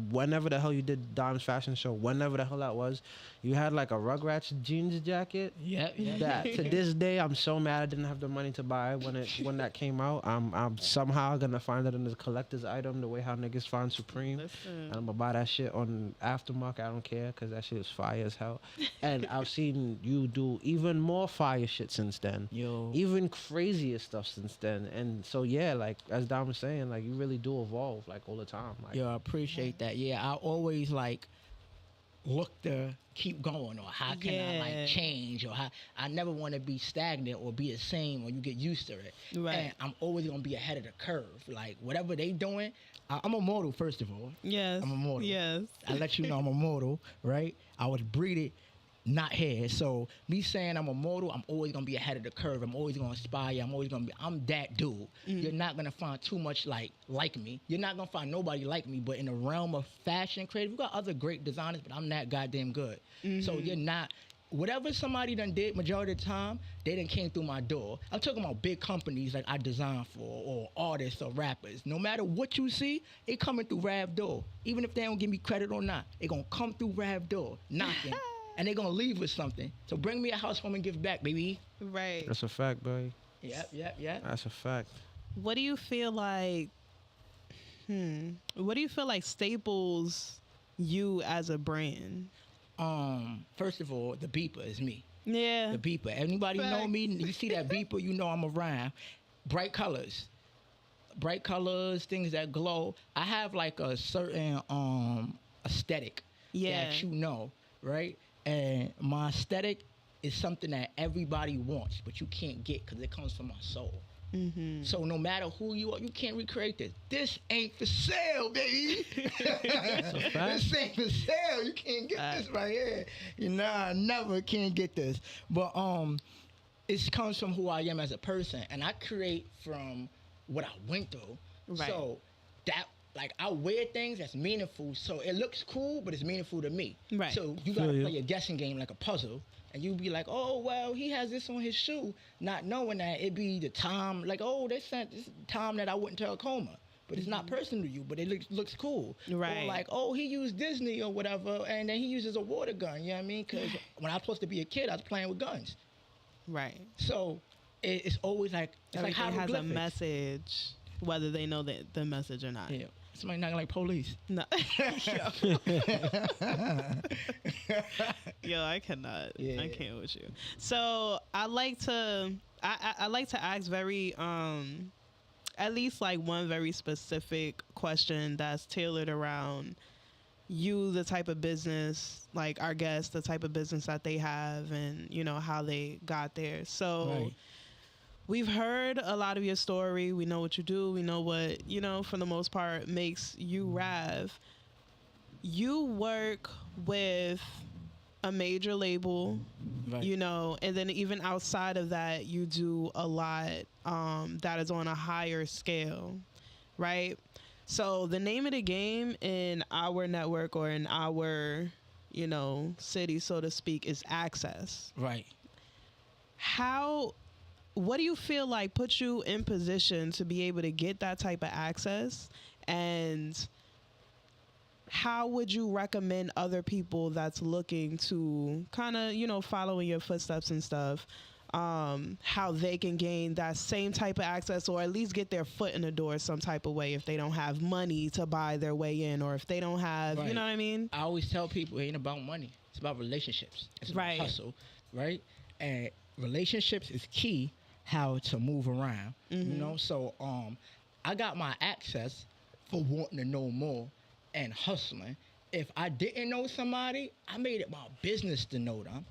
Speaker 1: whenever the hell you did Dom's fashion show, whenever the hell that was, you had like a Rugrats jeans jacket.
Speaker 3: Yeah.
Speaker 1: That to this day I'm so mad I didn't have the money to buy when that came out. I'm somehow gonna find it in the collector's item, the way how niggas find Supreme.
Speaker 2: Listen.
Speaker 1: And I'm gonna buy that shit on aftermarket. I don't care, because that shit is fire as hell. And I've seen you do even more fire shit since then.
Speaker 3: Yo.
Speaker 1: Even crazier stuff since then. And so yeah, like as Dom was saying, like you really do evolve like all the time. Like,
Speaker 3: Yo, I appreciate that. Yeah, I always like look to keep going, or how can I
Speaker 2: Yeah.
Speaker 3: like change, or how I never want to be stagnant or be the same, or you get used to it.
Speaker 2: Right.
Speaker 3: And I'm always gonna be ahead of the curve. Like whatever they doing, I'm a model first of all.
Speaker 2: Yes.
Speaker 3: I'm a model.
Speaker 2: Yes.
Speaker 3: I let you know I'm a model, right? I was breeded not here. So me saying I'm a model, I'm always gonna be ahead of the curve. I'm always gonna inspire. I'm that dude. You're not gonna find too much like me. You're not gonna find nobody like me. But in the realm of fashion creative, we got other great designers, but I'm that goddamn good. So you're not whatever somebody done did majority of the time, they done came through my door. I'm talking about big companies like I design for, or artists or rappers. No matter what you see, they coming through Rav door. Even if they don't give me credit or not, they gonna come through Rav door, knocking, and they gonna leave with something. So bring me a housewarming gift back, baby.
Speaker 2: Right.
Speaker 1: That's a fact, boy.
Speaker 3: Yep.
Speaker 1: That's a fact.
Speaker 2: What do you feel like? What do you feel like staples you as a brand?
Speaker 3: First of all, the beeper is me.
Speaker 2: Yeah.
Speaker 3: The beeper. Anybody know
Speaker 2: Facts.
Speaker 3: me? You see that beeper, you know I'm around. Bright colors, things that glow. I have like a certain aesthetic
Speaker 2: Yeah.
Speaker 3: that you know, right? And my aesthetic is something that everybody wants, but you can't get because it comes from my soul. So no matter who you are, you can't recreate this. This ain't for sale, baby. This ain't for sale. You can't get this right here. You know, I never can get this. But it comes from who I am as a person, and I create from what I went through.
Speaker 2: Right.
Speaker 3: So that, like, I wear things that's meaningful, so it looks cool, but it's meaningful to me.
Speaker 2: Right.
Speaker 3: So you gotta play a guessing game like a puzzle. And you be like, oh, well, he has this on his shoe, not knowing that it be the time, like, oh, they sent this time that I went to a coma. But it's not personal to you, but it looks cool.
Speaker 2: Right.
Speaker 3: Or like, oh, he used Disney or whatever, and then he uses a water gun, you know what I mean? Because when I was supposed to be a kid, I was playing with guns.
Speaker 2: Right.
Speaker 3: So it's always like, it's
Speaker 2: Everything
Speaker 3: like
Speaker 2: has a
Speaker 3: hieroglyphics.
Speaker 2: message, whether they know the message or not.
Speaker 3: Yeah. Somebody knocking like police.
Speaker 2: No. Yo, I cannot.
Speaker 3: Yeah.
Speaker 2: I can't with you. So I like to ask very at least like one very specific question that's tailored around you, the type of business, like our guests, the type of business that they have, and you know how they got there. So
Speaker 3: Right.
Speaker 2: we've heard a lot of your story. We know what you do. We know what, you know, for the most part, makes you Rav. You work with a major label,
Speaker 3: Right.
Speaker 2: you know, and then even outside of that, you do a lot that is on a higher scale, right? So the name of the game in our network or in our, you know, city, so to speak, is access.
Speaker 3: Right.
Speaker 2: What do you feel like puts you in position to be able to get that type of access? And how would you recommend other people that's looking to kind of, you know, follow in your footsteps and stuff, how they can gain that same type of access, or at least get their foot in the door some type of way if they don't have money to buy their way in, or if they don't have, you
Speaker 3: Right.
Speaker 2: know what I mean?
Speaker 3: I always tell people it ain't about money. It's about relationships. It's about
Speaker 2: Right.
Speaker 3: hustle, right? And relationships is key how to move around. You know? So I got my access for wanting to know more and hustling. If I didn't know somebody, I made it my business to know them.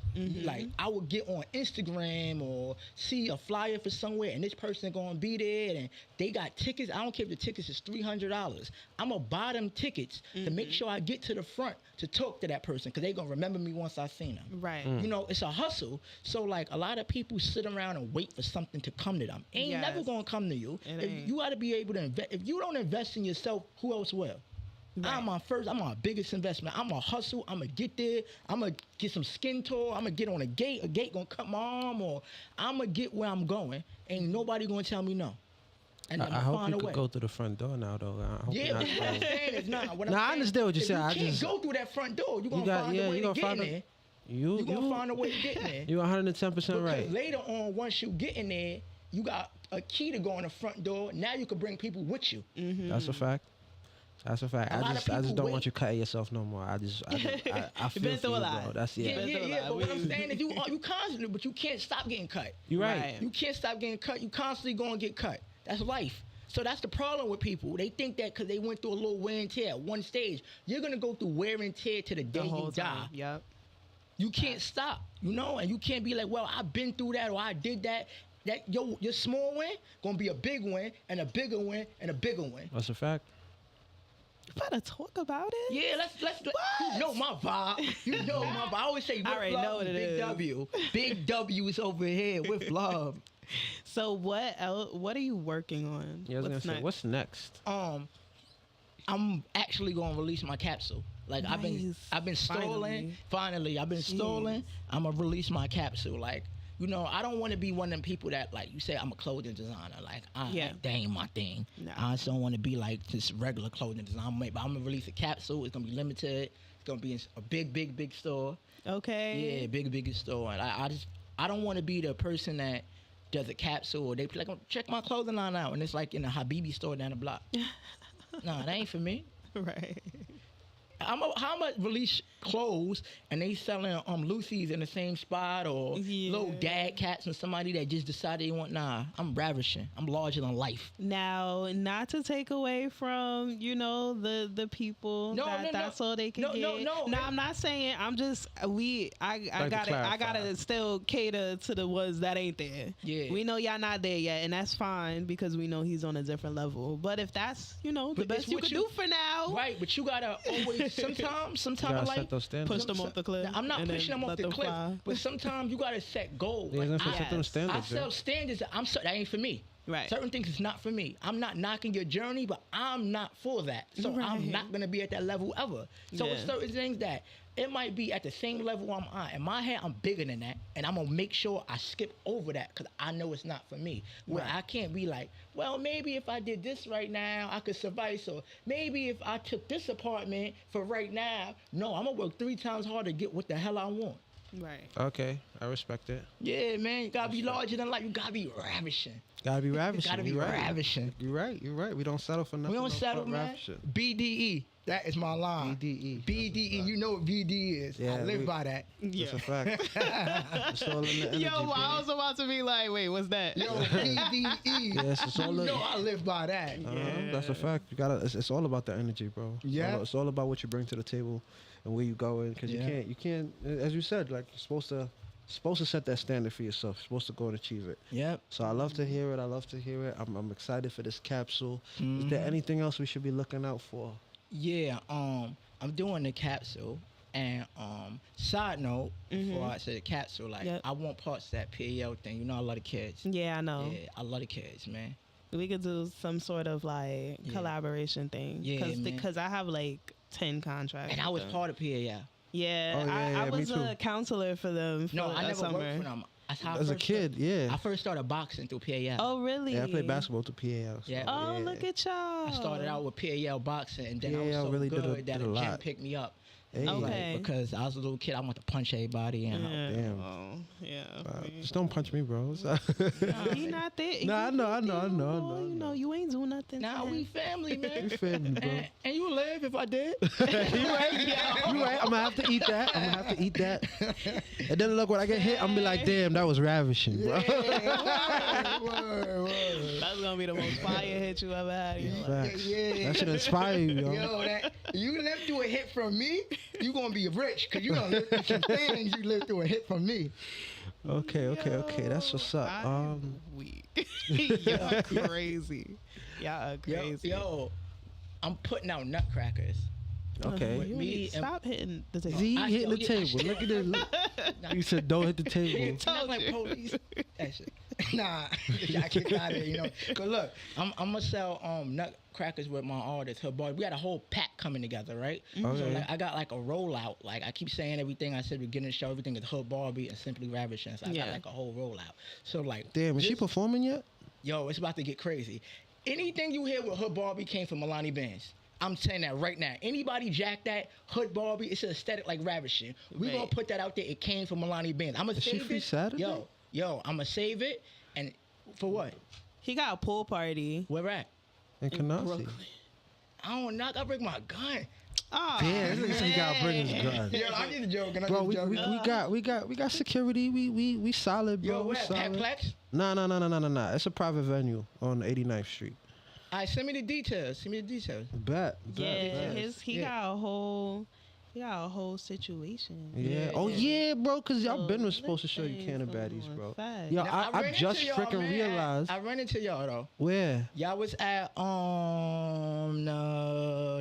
Speaker 3: Like, I would get on Instagram or see a flyer for somewhere, and this person gonna be there, and they got tickets. I don't care if the tickets is $300. I'm gonna buy them tickets to make sure I get to the front to talk to that person, because they gonna remember me once I seen them.
Speaker 2: Right.
Speaker 3: You know, it's a hustle. So, like, a lot of people sit around and wait for something to come to them. Ain't
Speaker 2: Yes.
Speaker 3: never gonna come to you.
Speaker 2: It ain't.
Speaker 3: You gotta be able to invest. If you don't invest in yourself, who else will?
Speaker 2: Right.
Speaker 3: I'm my biggest investment. I'm gonna hustle. I'm gonna get there. I'm gonna get some skin tone. I'm gonna get on a gate. A gate gonna cut my arm, or I'm gonna get where I'm going. Ain't nobody gonna tell me no. And I'm
Speaker 1: I
Speaker 3: gonna
Speaker 1: hope
Speaker 3: find
Speaker 1: you
Speaker 3: a
Speaker 1: could
Speaker 3: way.
Speaker 1: go through the front door now, though. I hope
Speaker 3: Yeah,
Speaker 1: you're
Speaker 3: but
Speaker 1: not
Speaker 3: what I'm
Speaker 1: going-
Speaker 3: saying is not. What
Speaker 1: Nah,
Speaker 3: I'm
Speaker 1: I
Speaker 3: saying,
Speaker 1: understand what you're
Speaker 3: if
Speaker 1: saying.
Speaker 3: You
Speaker 1: I
Speaker 3: can't
Speaker 1: just-
Speaker 3: go through that front door. You gonna
Speaker 1: got-
Speaker 3: find
Speaker 1: yeah,
Speaker 3: a way
Speaker 1: you
Speaker 3: to
Speaker 1: gonna
Speaker 3: get
Speaker 1: find
Speaker 3: in
Speaker 1: a-
Speaker 3: there.
Speaker 1: You
Speaker 3: You gonna find a way to get in there.
Speaker 1: You 110%
Speaker 3: Because
Speaker 1: right.
Speaker 3: later on, once you get in there, you got a key to go in the front door. Now you can bring people with you.
Speaker 1: That's a fact. That's a fact.
Speaker 3: A lot of
Speaker 1: I just
Speaker 3: people
Speaker 1: don't
Speaker 3: wait.
Speaker 1: want you cutting yourself no more. I feel
Speaker 2: been
Speaker 1: for
Speaker 2: through
Speaker 1: you,
Speaker 2: a lot.
Speaker 1: bro. That's
Speaker 3: Yeah,
Speaker 2: Been through a lot.
Speaker 3: But what I'm
Speaker 2: We-
Speaker 3: saying is you constantly, but you can't stop getting cut.
Speaker 1: You're right.
Speaker 2: Right.
Speaker 3: You can't stop getting cut. You constantly gonna get cut. That's life. So that's the problem with people. They think that because they went through a little wear and tear at one stage, you're gonna go through wear and tear to the day
Speaker 2: The whole
Speaker 3: you die.
Speaker 2: time. Yep.
Speaker 3: You can't stop, you know, and you can't be like, well, I've been through that or I did that. That your small win gonna be a big win and a bigger win and a bigger win.
Speaker 1: That's a fact.
Speaker 2: You better talk about it.
Speaker 3: Yeah, let's you know my vibe. You know my vibe. I always say with
Speaker 2: I already
Speaker 3: love,
Speaker 2: know what it
Speaker 3: big
Speaker 2: is.
Speaker 3: W. Big W is over here with love.
Speaker 2: So what else? What are you working on?
Speaker 1: Yeah, I was
Speaker 2: What's
Speaker 1: gonna say,
Speaker 2: next?
Speaker 1: what's next?
Speaker 3: I'm actually gonna release my capsule. Like
Speaker 2: Nice.
Speaker 3: I've been stalling. Finally, I've been stalling. I'm gonna release my capsule. Like, you know, I don't want to be one of them people that, like you say, I'm a clothing designer. Like, that ain't my thing.
Speaker 2: No.
Speaker 3: I just don't want to be like just regular clothing designer. But I'm gonna release a capsule. It's gonna be limited. It's gonna be in a big store.
Speaker 2: Okay.
Speaker 3: Yeah, big store. And I don't want to be the person that does a capsule. Or they be like, oh, check my clothing line out, and it's like in a Habibi store down the block. No, that ain't for me.
Speaker 2: Right.
Speaker 3: How much release clothes and they selling Lucy's in the same spot or little dad cats and somebody that just decided they want, I'm ravishing. I'm larger than life.
Speaker 2: Now, not to take away from, you know, the people that's all they can get. No, I'm not saying. I'm just I gotta still cater to the ones that ain't there.
Speaker 3: Yeah.
Speaker 2: We know y'all not there yet, and that's fine because we know he's on a different level. But if that's, you know, the best you could do for now.
Speaker 3: Right, but you gotta always sometimes like
Speaker 2: push them off the cliff.
Speaker 3: I'm not pushing them off the cliff, but sometimes you gotta set goals.
Speaker 1: Yeah,
Speaker 3: like,
Speaker 1: set them standards.
Speaker 3: I set standards. That ain't for me.
Speaker 2: Right.
Speaker 3: Certain things is not for me. I'm not knocking your journey, but I'm not for that. So I'm not gonna be at that level ever. So it's certain things that it might be at the same level I'm on. In my head, I'm bigger than that, and I'm gonna make sure I skip over that because I know it's not for me. Where I can't be like, well, maybe if I did this right now, I could survive. So maybe if I took this apartment for right now, no, I'm gonna work 3 times harder to get what the hell I want.
Speaker 2: Right.
Speaker 1: Okay, I respect it.
Speaker 3: Yeah, man, you gotta be larger than life. You gotta be ravishing.
Speaker 1: Gotta be ravishing.
Speaker 3: Gotta be ravishing.
Speaker 1: You're right. We don't settle for nothing.
Speaker 3: We don't settle, man.
Speaker 1: Ravishing.
Speaker 3: BDE. That is my line.
Speaker 1: BDE.
Speaker 3: BDE. You know what VD is.
Speaker 1: Yeah,
Speaker 3: I live by that.
Speaker 2: Yeah.
Speaker 1: That's a fact. It's all in the energy,
Speaker 2: Yo, I was about to be like, wait, what's that?
Speaker 3: Yo, BDE.
Speaker 1: Yes, it's all
Speaker 3: You know I live by that.
Speaker 1: That's a fact. You gotta. It's all about the energy, bro. It's all about what you bring to the table and where you going. Because you can't. As you said, like you're supposed to set that standard for yourself. You're supposed to go and achieve it.
Speaker 3: Yep.
Speaker 1: So I love to hear it. I'm excited for this capsule. Is there anything else we should be looking out for?
Speaker 3: Yeah, I'm doing the capsule, and side note, before I say the capsule, like I want parts of that PAL thing. You know, I love the kids.
Speaker 2: Yeah, I know.
Speaker 3: Yeah, I love the kids, man.
Speaker 2: We could do some sort of like collaboration thing.
Speaker 3: Yeah,
Speaker 2: because I have like 10 contracts.
Speaker 3: And I was part of PAL.
Speaker 2: Yeah, I was a counselor for them. For
Speaker 3: I never
Speaker 2: summer.
Speaker 3: worked for them.
Speaker 1: As a kid,
Speaker 3: I first started boxing through PAL.
Speaker 2: Oh, really?
Speaker 1: Yeah, I played basketball through PAL. So,
Speaker 3: Yeah.
Speaker 2: Oh, look at y'all.
Speaker 3: I started out with PAL boxing, and then I was
Speaker 1: PAL
Speaker 3: so
Speaker 1: really
Speaker 3: good that
Speaker 1: did a
Speaker 3: a gym
Speaker 1: lot.
Speaker 3: picked me up.
Speaker 1: Hey.
Speaker 2: Okay.
Speaker 3: Because I was a little kid, I wanted to punch everybody. And
Speaker 1: Damn.
Speaker 2: Oh, yeah.
Speaker 1: Just don't punch me, bro.
Speaker 2: He not there.
Speaker 1: Nah, I know.
Speaker 2: You know, you ain't doing nothing.
Speaker 3: now we family, man.
Speaker 1: You family, bro.
Speaker 3: And you live if I did.
Speaker 1: You right. I'm gonna have to eat that. And then look, when I get hit, I'm gonna be like, damn, that was ravishing, bro.
Speaker 3: Word.
Speaker 2: That's gonna be the most fire hit you ever had.
Speaker 1: Facts. That should inspire you, yo.
Speaker 3: Yo, you live through a hit from me, you gonna be rich, because you gonna live through some things you live through a hit from me.
Speaker 1: Okay. That's what's up.
Speaker 2: Weak. Y'all crazy. Y'all are crazy.
Speaker 3: Yo, I'm putting out nutcrackers.
Speaker 1: Okay.
Speaker 2: You
Speaker 3: Me
Speaker 2: stop hitting the table.
Speaker 1: He hitting the table. Look at this. You said don't hit the table.
Speaker 3: Not like police. That shit. Nah, I kicked out of it, you know. Cause look, I'm gonna sell nutcrackers with my artist, her boy. We got a whole pack coming together, right?
Speaker 1: Okay.
Speaker 3: So like, I got like a rollout. Like I keep saying everything I said at the beginning of the show. Everything is Hood Barbie and Simply Ravishing. So I got like a whole rollout. So like,
Speaker 1: Damn, is she performing yet?
Speaker 3: Yo, it's about to get crazy. Anything you hear with Hood Barbie came from Milani Benz. I'm saying that right now. Anybody jack that Hood Barbie, it's an aesthetic like Ravishing. We gonna put that out there. It came from Milani Benz. I'm gonna
Speaker 1: Is she
Speaker 3: save
Speaker 1: free
Speaker 3: it.
Speaker 1: Saturday?
Speaker 3: Yo, I'm gonna save it. And for what?
Speaker 2: He got a pool party.
Speaker 3: Where at?
Speaker 1: In Canarsie.
Speaker 2: Brooklyn.
Speaker 3: I don't know. I gotta bring my gun.
Speaker 2: Oh,
Speaker 1: Damn, this nigga gotta bring his gun.
Speaker 3: Yo, I'm just joking.
Speaker 1: Bro, we got security. We solid, bro.
Speaker 3: Yo,
Speaker 1: We
Speaker 3: where? Pat
Speaker 1: solid.
Speaker 3: Plex?
Speaker 1: Nah. It's a private venue on 89th Street.
Speaker 3: All right, send me the details.
Speaker 1: Bet.
Speaker 2: he got a whole situation.
Speaker 1: Yeah. Oh yeah, bro. Cause y'all been was supposed to show you can of baddies, bro. Yo,
Speaker 3: Now,
Speaker 1: I just
Speaker 3: into y'all,
Speaker 1: freaking
Speaker 3: man.
Speaker 1: realized.
Speaker 3: I ran into y'all though.
Speaker 1: Where?
Speaker 3: Y'all was at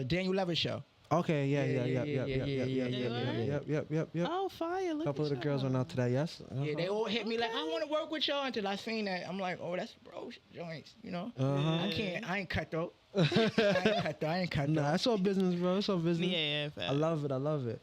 Speaker 3: Daniel Levitt show.
Speaker 1: Okay. Yeah.
Speaker 2: Oh, fire! Look
Speaker 1: Couple
Speaker 2: at
Speaker 1: of the girls
Speaker 2: y'all.
Speaker 1: went out to that. Yes.
Speaker 3: Yeah, they all hit me like, I want to work with y'all until I seen that. I'm like, oh, that's bro joints, you know.
Speaker 1: Uh-huh.
Speaker 3: I ain't cutthroat. I ain't cut
Speaker 1: Nah,
Speaker 3: though.
Speaker 1: it's all business, bro. It's all business.
Speaker 2: Yeah,
Speaker 1: I love it. I love it.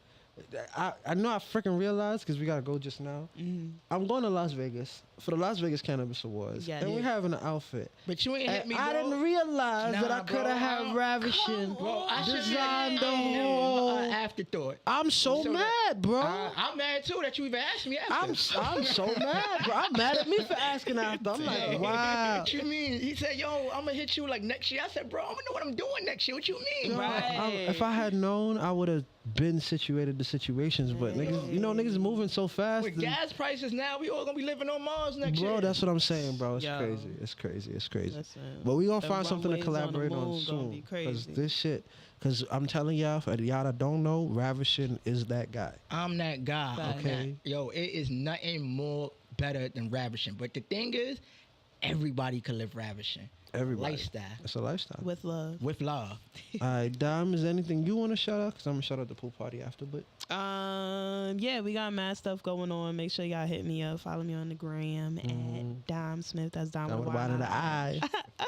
Speaker 1: I know I freaking realized because we gotta go just now. I'm going to Las Vegas for the Las Vegas Cannabis Awards,
Speaker 2: Yeah,
Speaker 1: and we
Speaker 2: dude.
Speaker 1: having an outfit.
Speaker 3: But you ain't hit
Speaker 1: And
Speaker 3: me,
Speaker 1: I
Speaker 3: bro.
Speaker 1: didn't realize that
Speaker 3: Nah,
Speaker 1: I could
Speaker 3: bro,
Speaker 1: have had
Speaker 3: come
Speaker 1: Ravishing
Speaker 3: Bro, I should
Speaker 1: design the
Speaker 3: an
Speaker 1: whole.
Speaker 3: afterthought.
Speaker 1: I'm so
Speaker 3: So
Speaker 1: mad, bro.
Speaker 3: I'm mad too that you even asked me after.
Speaker 1: I'm so mad, bro. I'm mad at me for asking after. I'm like, wow.
Speaker 3: What you mean? He said, "Yo, I'm gonna hit you like next year." I said, "Bro, I'm gonna know what I'm doing next year." What you mean?
Speaker 2: Right.
Speaker 1: If I had known, I would have been situated the situations. But niggas, niggas moving so fast.
Speaker 3: With
Speaker 1: and-
Speaker 3: gas prices now, we all gonna be living on Mars next year.
Speaker 1: Bro, that's what I'm saying, bro. It's
Speaker 2: Yo.
Speaker 1: crazy. It's crazy. It's crazy.
Speaker 2: Listen,
Speaker 1: But we gonna
Speaker 2: the
Speaker 1: find something to
Speaker 2: runways on the
Speaker 1: collaborate on
Speaker 2: moon gonna
Speaker 1: soon.
Speaker 2: be
Speaker 1: Because
Speaker 2: crazy.
Speaker 1: this shit. Because I'm telling y'all, for y'all that don't know, Ravishing is that guy.
Speaker 3: I'm that guy.
Speaker 2: Facts.
Speaker 1: Okay.
Speaker 3: Yo, it is nothing more better than ravishing. But the thing is, everybody could live ravishing.
Speaker 1: Everybody.
Speaker 3: Lifestyle.
Speaker 1: It's a lifestyle.
Speaker 2: with love.
Speaker 3: With love.
Speaker 1: All right, Dom, is there anything you want to shout out? Because I'm going to shout out the pool party after, but
Speaker 2: Yeah, we got mad stuff going on. Make sure y'all hit me up. Follow me on the gram at Dom Smith. That's Dom
Speaker 1: Dom
Speaker 2: with
Speaker 1: with
Speaker 2: a
Speaker 1: a Y
Speaker 2: Y.
Speaker 1: to the I.
Speaker 2: Okay.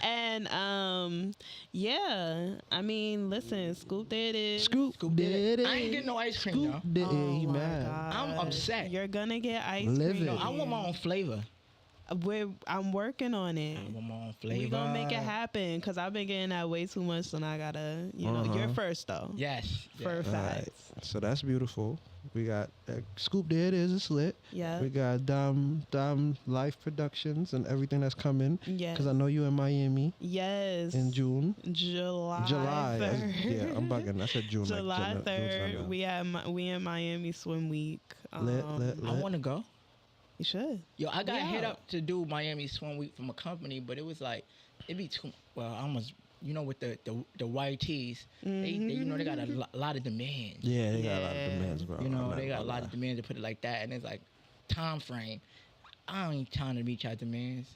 Speaker 2: And yeah, I mean, listen, Scoop there it is.
Speaker 1: Scoop did it.
Speaker 3: I ain't getting no ice cream, though.
Speaker 1: Scoop did it.
Speaker 2: Oh
Speaker 1: He
Speaker 2: my
Speaker 1: mad.
Speaker 2: God.
Speaker 3: I'm upset.
Speaker 2: You're gonna get ice
Speaker 1: Live
Speaker 2: cream.
Speaker 1: it.
Speaker 3: No, I want my own flavor.
Speaker 2: I'm working on it.
Speaker 3: I want my own flavor.
Speaker 2: We gonna make it happen because I've been getting that way too much, and I gotta, you're first though.
Speaker 3: Yes.
Speaker 2: For
Speaker 3: yes.
Speaker 2: a
Speaker 1: All right.
Speaker 2: fact.
Speaker 1: So that's beautiful. We got Scoop there it is. It's lit.
Speaker 2: Yeah.
Speaker 1: We got Dom Life Productions and everything that's coming.
Speaker 2: Yes.
Speaker 1: Because I know you in Miami
Speaker 2: Yes.
Speaker 1: in June.
Speaker 2: July.
Speaker 1: July.
Speaker 2: 3rd.
Speaker 1: Yeah, I'm bugging. I said June.
Speaker 2: July
Speaker 1: like, June's
Speaker 2: 3rd. We in Miami Swim Week.
Speaker 1: Lit.
Speaker 3: I want to go.
Speaker 2: You should.
Speaker 3: Yo, I got hit
Speaker 2: Yeah.
Speaker 3: up to do Miami Swim Week from a company, but it was like, it'd be too, well, I almost, with the white tees, they got a lot of demands.
Speaker 1: Yeah, they got a lot of
Speaker 2: Yeah.
Speaker 1: demands, bro.
Speaker 3: You
Speaker 1: I'm
Speaker 3: know,
Speaker 1: not
Speaker 3: they got a
Speaker 1: gonna
Speaker 3: lot
Speaker 1: lie.
Speaker 3: of demands to put it like that, and it's like, time frame. I ain't trying to meet y'all demands.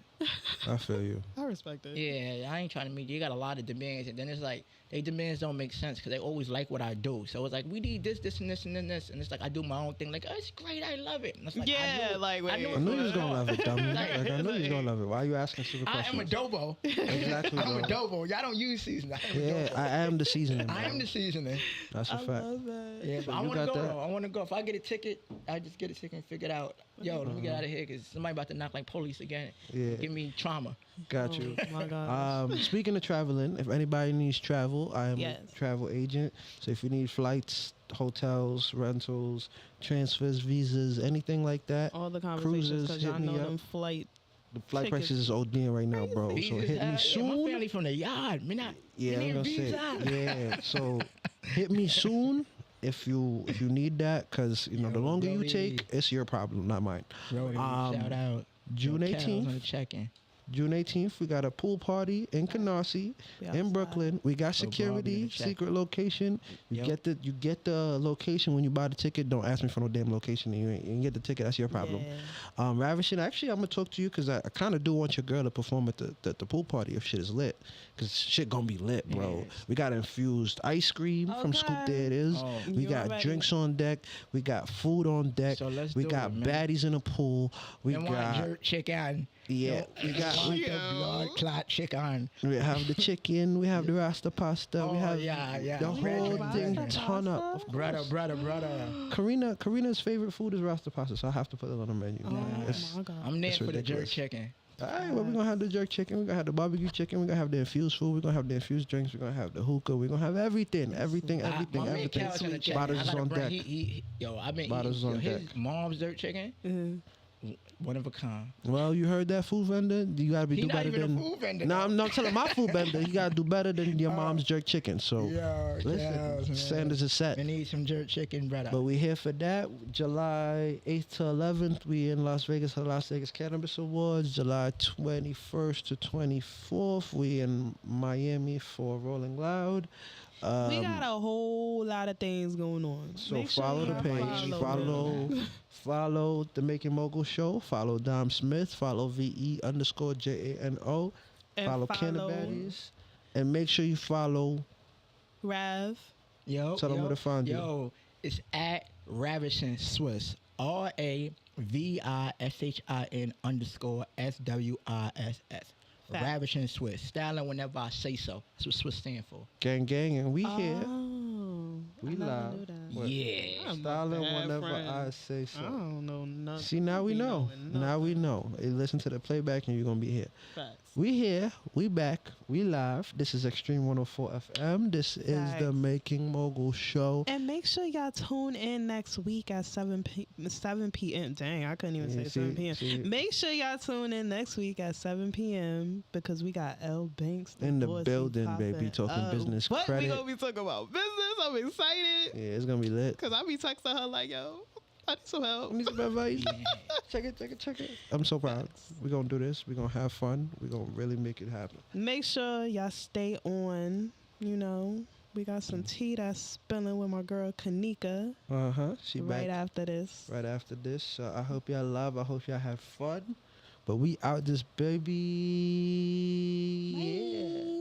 Speaker 1: I feel you.
Speaker 2: I respect it.
Speaker 3: Yeah, I ain't trying to meet you. You got a lot of demands, and then it's like, they demands don't make sense because they always like what I do. So it's like, we need this, this, and this, and then this. And it's like, I do my own thing. Like, oh, it's great. I love it. And it's like,
Speaker 2: Yeah, like,
Speaker 3: I knew
Speaker 2: wait.
Speaker 1: I knew you was gonna love it, dummy.
Speaker 3: Like,
Speaker 1: Like, I knew you was gonna love it. Why are you asking stupid
Speaker 3: I
Speaker 1: questions?
Speaker 3: am a dobo.
Speaker 1: Exactly,
Speaker 3: I'm a
Speaker 1: bro.
Speaker 3: dobo. Y'all don't use seasoning. I am a
Speaker 1: Yeah,
Speaker 3: dobo.
Speaker 1: I am the seasoning.
Speaker 3: I am
Speaker 1: bro.
Speaker 3: the seasoning.
Speaker 1: That's a
Speaker 2: I
Speaker 1: fact.
Speaker 2: love it.
Speaker 3: Yeah,
Speaker 1: So
Speaker 3: but I
Speaker 1: you
Speaker 3: want to
Speaker 1: got
Speaker 3: go.
Speaker 1: that?
Speaker 3: Though. I want to go. If I get a ticket, I just get a ticket and figure it out. Yo, let me get out of here because somebody about to knock like police again.
Speaker 1: Yeah.
Speaker 3: Give me trauma.
Speaker 1: Got you.
Speaker 2: Oh my God.
Speaker 1: Speaking of traveling, if anybody needs travel, I am
Speaker 2: Yes.
Speaker 1: a travel agent. So if you need flights, hotels, rentals, transfers, visas, anything like that,
Speaker 2: All the conversations
Speaker 1: cruises,
Speaker 2: because
Speaker 1: hit
Speaker 2: y'all
Speaker 1: me
Speaker 2: know
Speaker 1: up.
Speaker 2: them flight.
Speaker 1: the flight
Speaker 2: tickets.
Speaker 1: prices is ODing right now, bro. So
Speaker 3: Visas,
Speaker 1: hit me
Speaker 3: my
Speaker 1: soon.
Speaker 3: family from the yard. Me not.
Speaker 1: Yeah,
Speaker 3: me
Speaker 1: I'm gonna
Speaker 3: need
Speaker 1: say.
Speaker 3: visa.
Speaker 1: Yeah, so hit me soon if you need that, because the longer you
Speaker 3: Brody.
Speaker 1: take, it's your problem, not mine.
Speaker 3: Brody, shout out.
Speaker 1: June
Speaker 3: Yo, Cal's
Speaker 1: 18th.
Speaker 3: on the check-in.
Speaker 1: June 18th, we got a pool party in Canarsie,
Speaker 2: We
Speaker 1: in
Speaker 2: outside.
Speaker 1: Brooklyn. We got
Speaker 3: Barbie in
Speaker 1: security,
Speaker 3: the check.
Speaker 1: secret location. You
Speaker 3: Yep.
Speaker 1: get the location when you buy the ticket. Don't ask me for no damn location. You ain't get the ticket. That's your problem.
Speaker 2: Yeah.
Speaker 1: Ravishing. Actually, I'm gonna talk to you because I kind of do want your girl to perform at the pool party if shit is lit. Because shit gonna be lit, bro.
Speaker 3: Yes.
Speaker 1: We got infused ice cream from Scoop.
Speaker 2: Okay.
Speaker 1: There it is.
Speaker 3: Oh.
Speaker 1: We
Speaker 2: You
Speaker 1: got
Speaker 2: already-
Speaker 1: drinks on deck. We got food on deck.
Speaker 3: So let's
Speaker 1: we
Speaker 3: do
Speaker 1: got
Speaker 3: it, man.
Speaker 1: baddies in the pool. We
Speaker 3: Them want
Speaker 1: got
Speaker 3: jerk chicken.
Speaker 1: yeah.
Speaker 3: Yo,
Speaker 1: We got
Speaker 3: want the blood clot chicken.
Speaker 1: we have the chicken. We have the Rasta pasta. we
Speaker 3: Oh,
Speaker 1: have
Speaker 3: yeah.
Speaker 1: the whole
Speaker 3: Brethren,
Speaker 1: thing
Speaker 3: brethren.
Speaker 1: ton up.
Speaker 3: Brother.
Speaker 1: Karina's favorite food is Rasta pasta, so I have to put it on the menu.
Speaker 2: Oh
Speaker 1: It's-
Speaker 2: my God.
Speaker 3: I'm there
Speaker 1: It's
Speaker 3: for the jerk
Speaker 1: ridiculous.
Speaker 3: chicken.
Speaker 1: All right, well, we're going to have the jerk chicken. We're going to have the barbecue chicken. We're going to have the infused food. We're going to have the infused drinks. We're going to have the hookah. We're going to have everything. Everything.
Speaker 3: My man Cal's on the check-in.
Speaker 1: Bottles
Speaker 3: I
Speaker 1: is
Speaker 3: gotta
Speaker 1: on
Speaker 3: bring-
Speaker 1: deck.
Speaker 3: I've been
Speaker 1: Bottles
Speaker 3: eating
Speaker 1: on
Speaker 3: his
Speaker 1: deck.
Speaker 3: mom's jerk chicken.
Speaker 2: Mhm.
Speaker 3: One of a kind.
Speaker 1: Well, you heard that, food vendor? You got to be
Speaker 3: He
Speaker 1: do
Speaker 3: not
Speaker 1: better
Speaker 3: even a
Speaker 1: than...
Speaker 3: food vendor,
Speaker 1: No,
Speaker 3: though.
Speaker 1: I'm telling my food vendor. You got to do better than your mom's jerk chicken. So,
Speaker 3: Yeah,
Speaker 1: listen, standards are set.
Speaker 3: I need some jerk chicken, brother.
Speaker 1: But we here for that. July 8th to 11th, we in Las Vegas for the Las Vegas Cannabis Awards. July 21st to 24th, we in Miami for Rolling Loud.
Speaker 2: We got a whole lot of things going on.
Speaker 1: So
Speaker 2: Make sure
Speaker 1: follow
Speaker 2: you
Speaker 1: the page. Follow the Making Mogul Show. Follow Dom Smith. Follow VE_JANO.
Speaker 2: And
Speaker 1: Follow Canna Baddies. And make sure you follow.
Speaker 2: Rav.
Speaker 3: Yo,
Speaker 1: Tell 'em where to find you.
Speaker 3: Yo, it's at Ravishing Swiss. RAVISHIN_SWISS.
Speaker 2: Facts.
Speaker 3: Ravishing Swiss. Styling whenever I say so. That's what Swiss stand for.
Speaker 1: Gang, gang, and we here.
Speaker 2: Oh,
Speaker 1: We
Speaker 2: I never
Speaker 1: live.
Speaker 2: knew that.
Speaker 1: What?
Speaker 3: Yeah.
Speaker 2: I'm a
Speaker 1: Styling
Speaker 2: bad
Speaker 1: whenever
Speaker 2: friend.
Speaker 1: I say so.
Speaker 2: I don't know nothing.
Speaker 1: See, now we
Speaker 2: Be
Speaker 1: know.
Speaker 2: knowing
Speaker 1: Now we
Speaker 2: nothing.
Speaker 1: know. Hey, listen to the playback and you're going to be here.
Speaker 2: Facts.
Speaker 1: We here. We back. We live. This is Xtreme 104 FM. This is the
Speaker 2: Facts.
Speaker 1: Making Mogul Show.
Speaker 2: And make sure y'all tune in next week at 7 p.m. Dang, I couldn't even
Speaker 1: Yeah,
Speaker 2: say 7 p.m.
Speaker 1: see.
Speaker 2: Make sure y'all tune in next week at 7 p.m. because we got L Banks
Speaker 1: In the
Speaker 2: Dorsey
Speaker 1: building,
Speaker 2: popping
Speaker 1: baby, talking
Speaker 2: up.
Speaker 1: business
Speaker 2: What
Speaker 1: credit.
Speaker 2: we gonna be talking about? Business. I'm excited
Speaker 1: Yeah, it's going to be lit.
Speaker 2: because I be texting her like, yo, I need some help.
Speaker 1: Need some advice?
Speaker 3: Yeah.
Speaker 1: Check it. I'm so proud. We're going to do this. We're going to have fun. We're going to really make it happen.
Speaker 2: Make sure y'all stay on. You know, we got some tea that's spilling with my girl Kanika
Speaker 1: She
Speaker 2: right
Speaker 1: back
Speaker 2: after this.
Speaker 1: right after this. So I hope y'all love. I hope y'all have fun. But we out this baby. Yeah.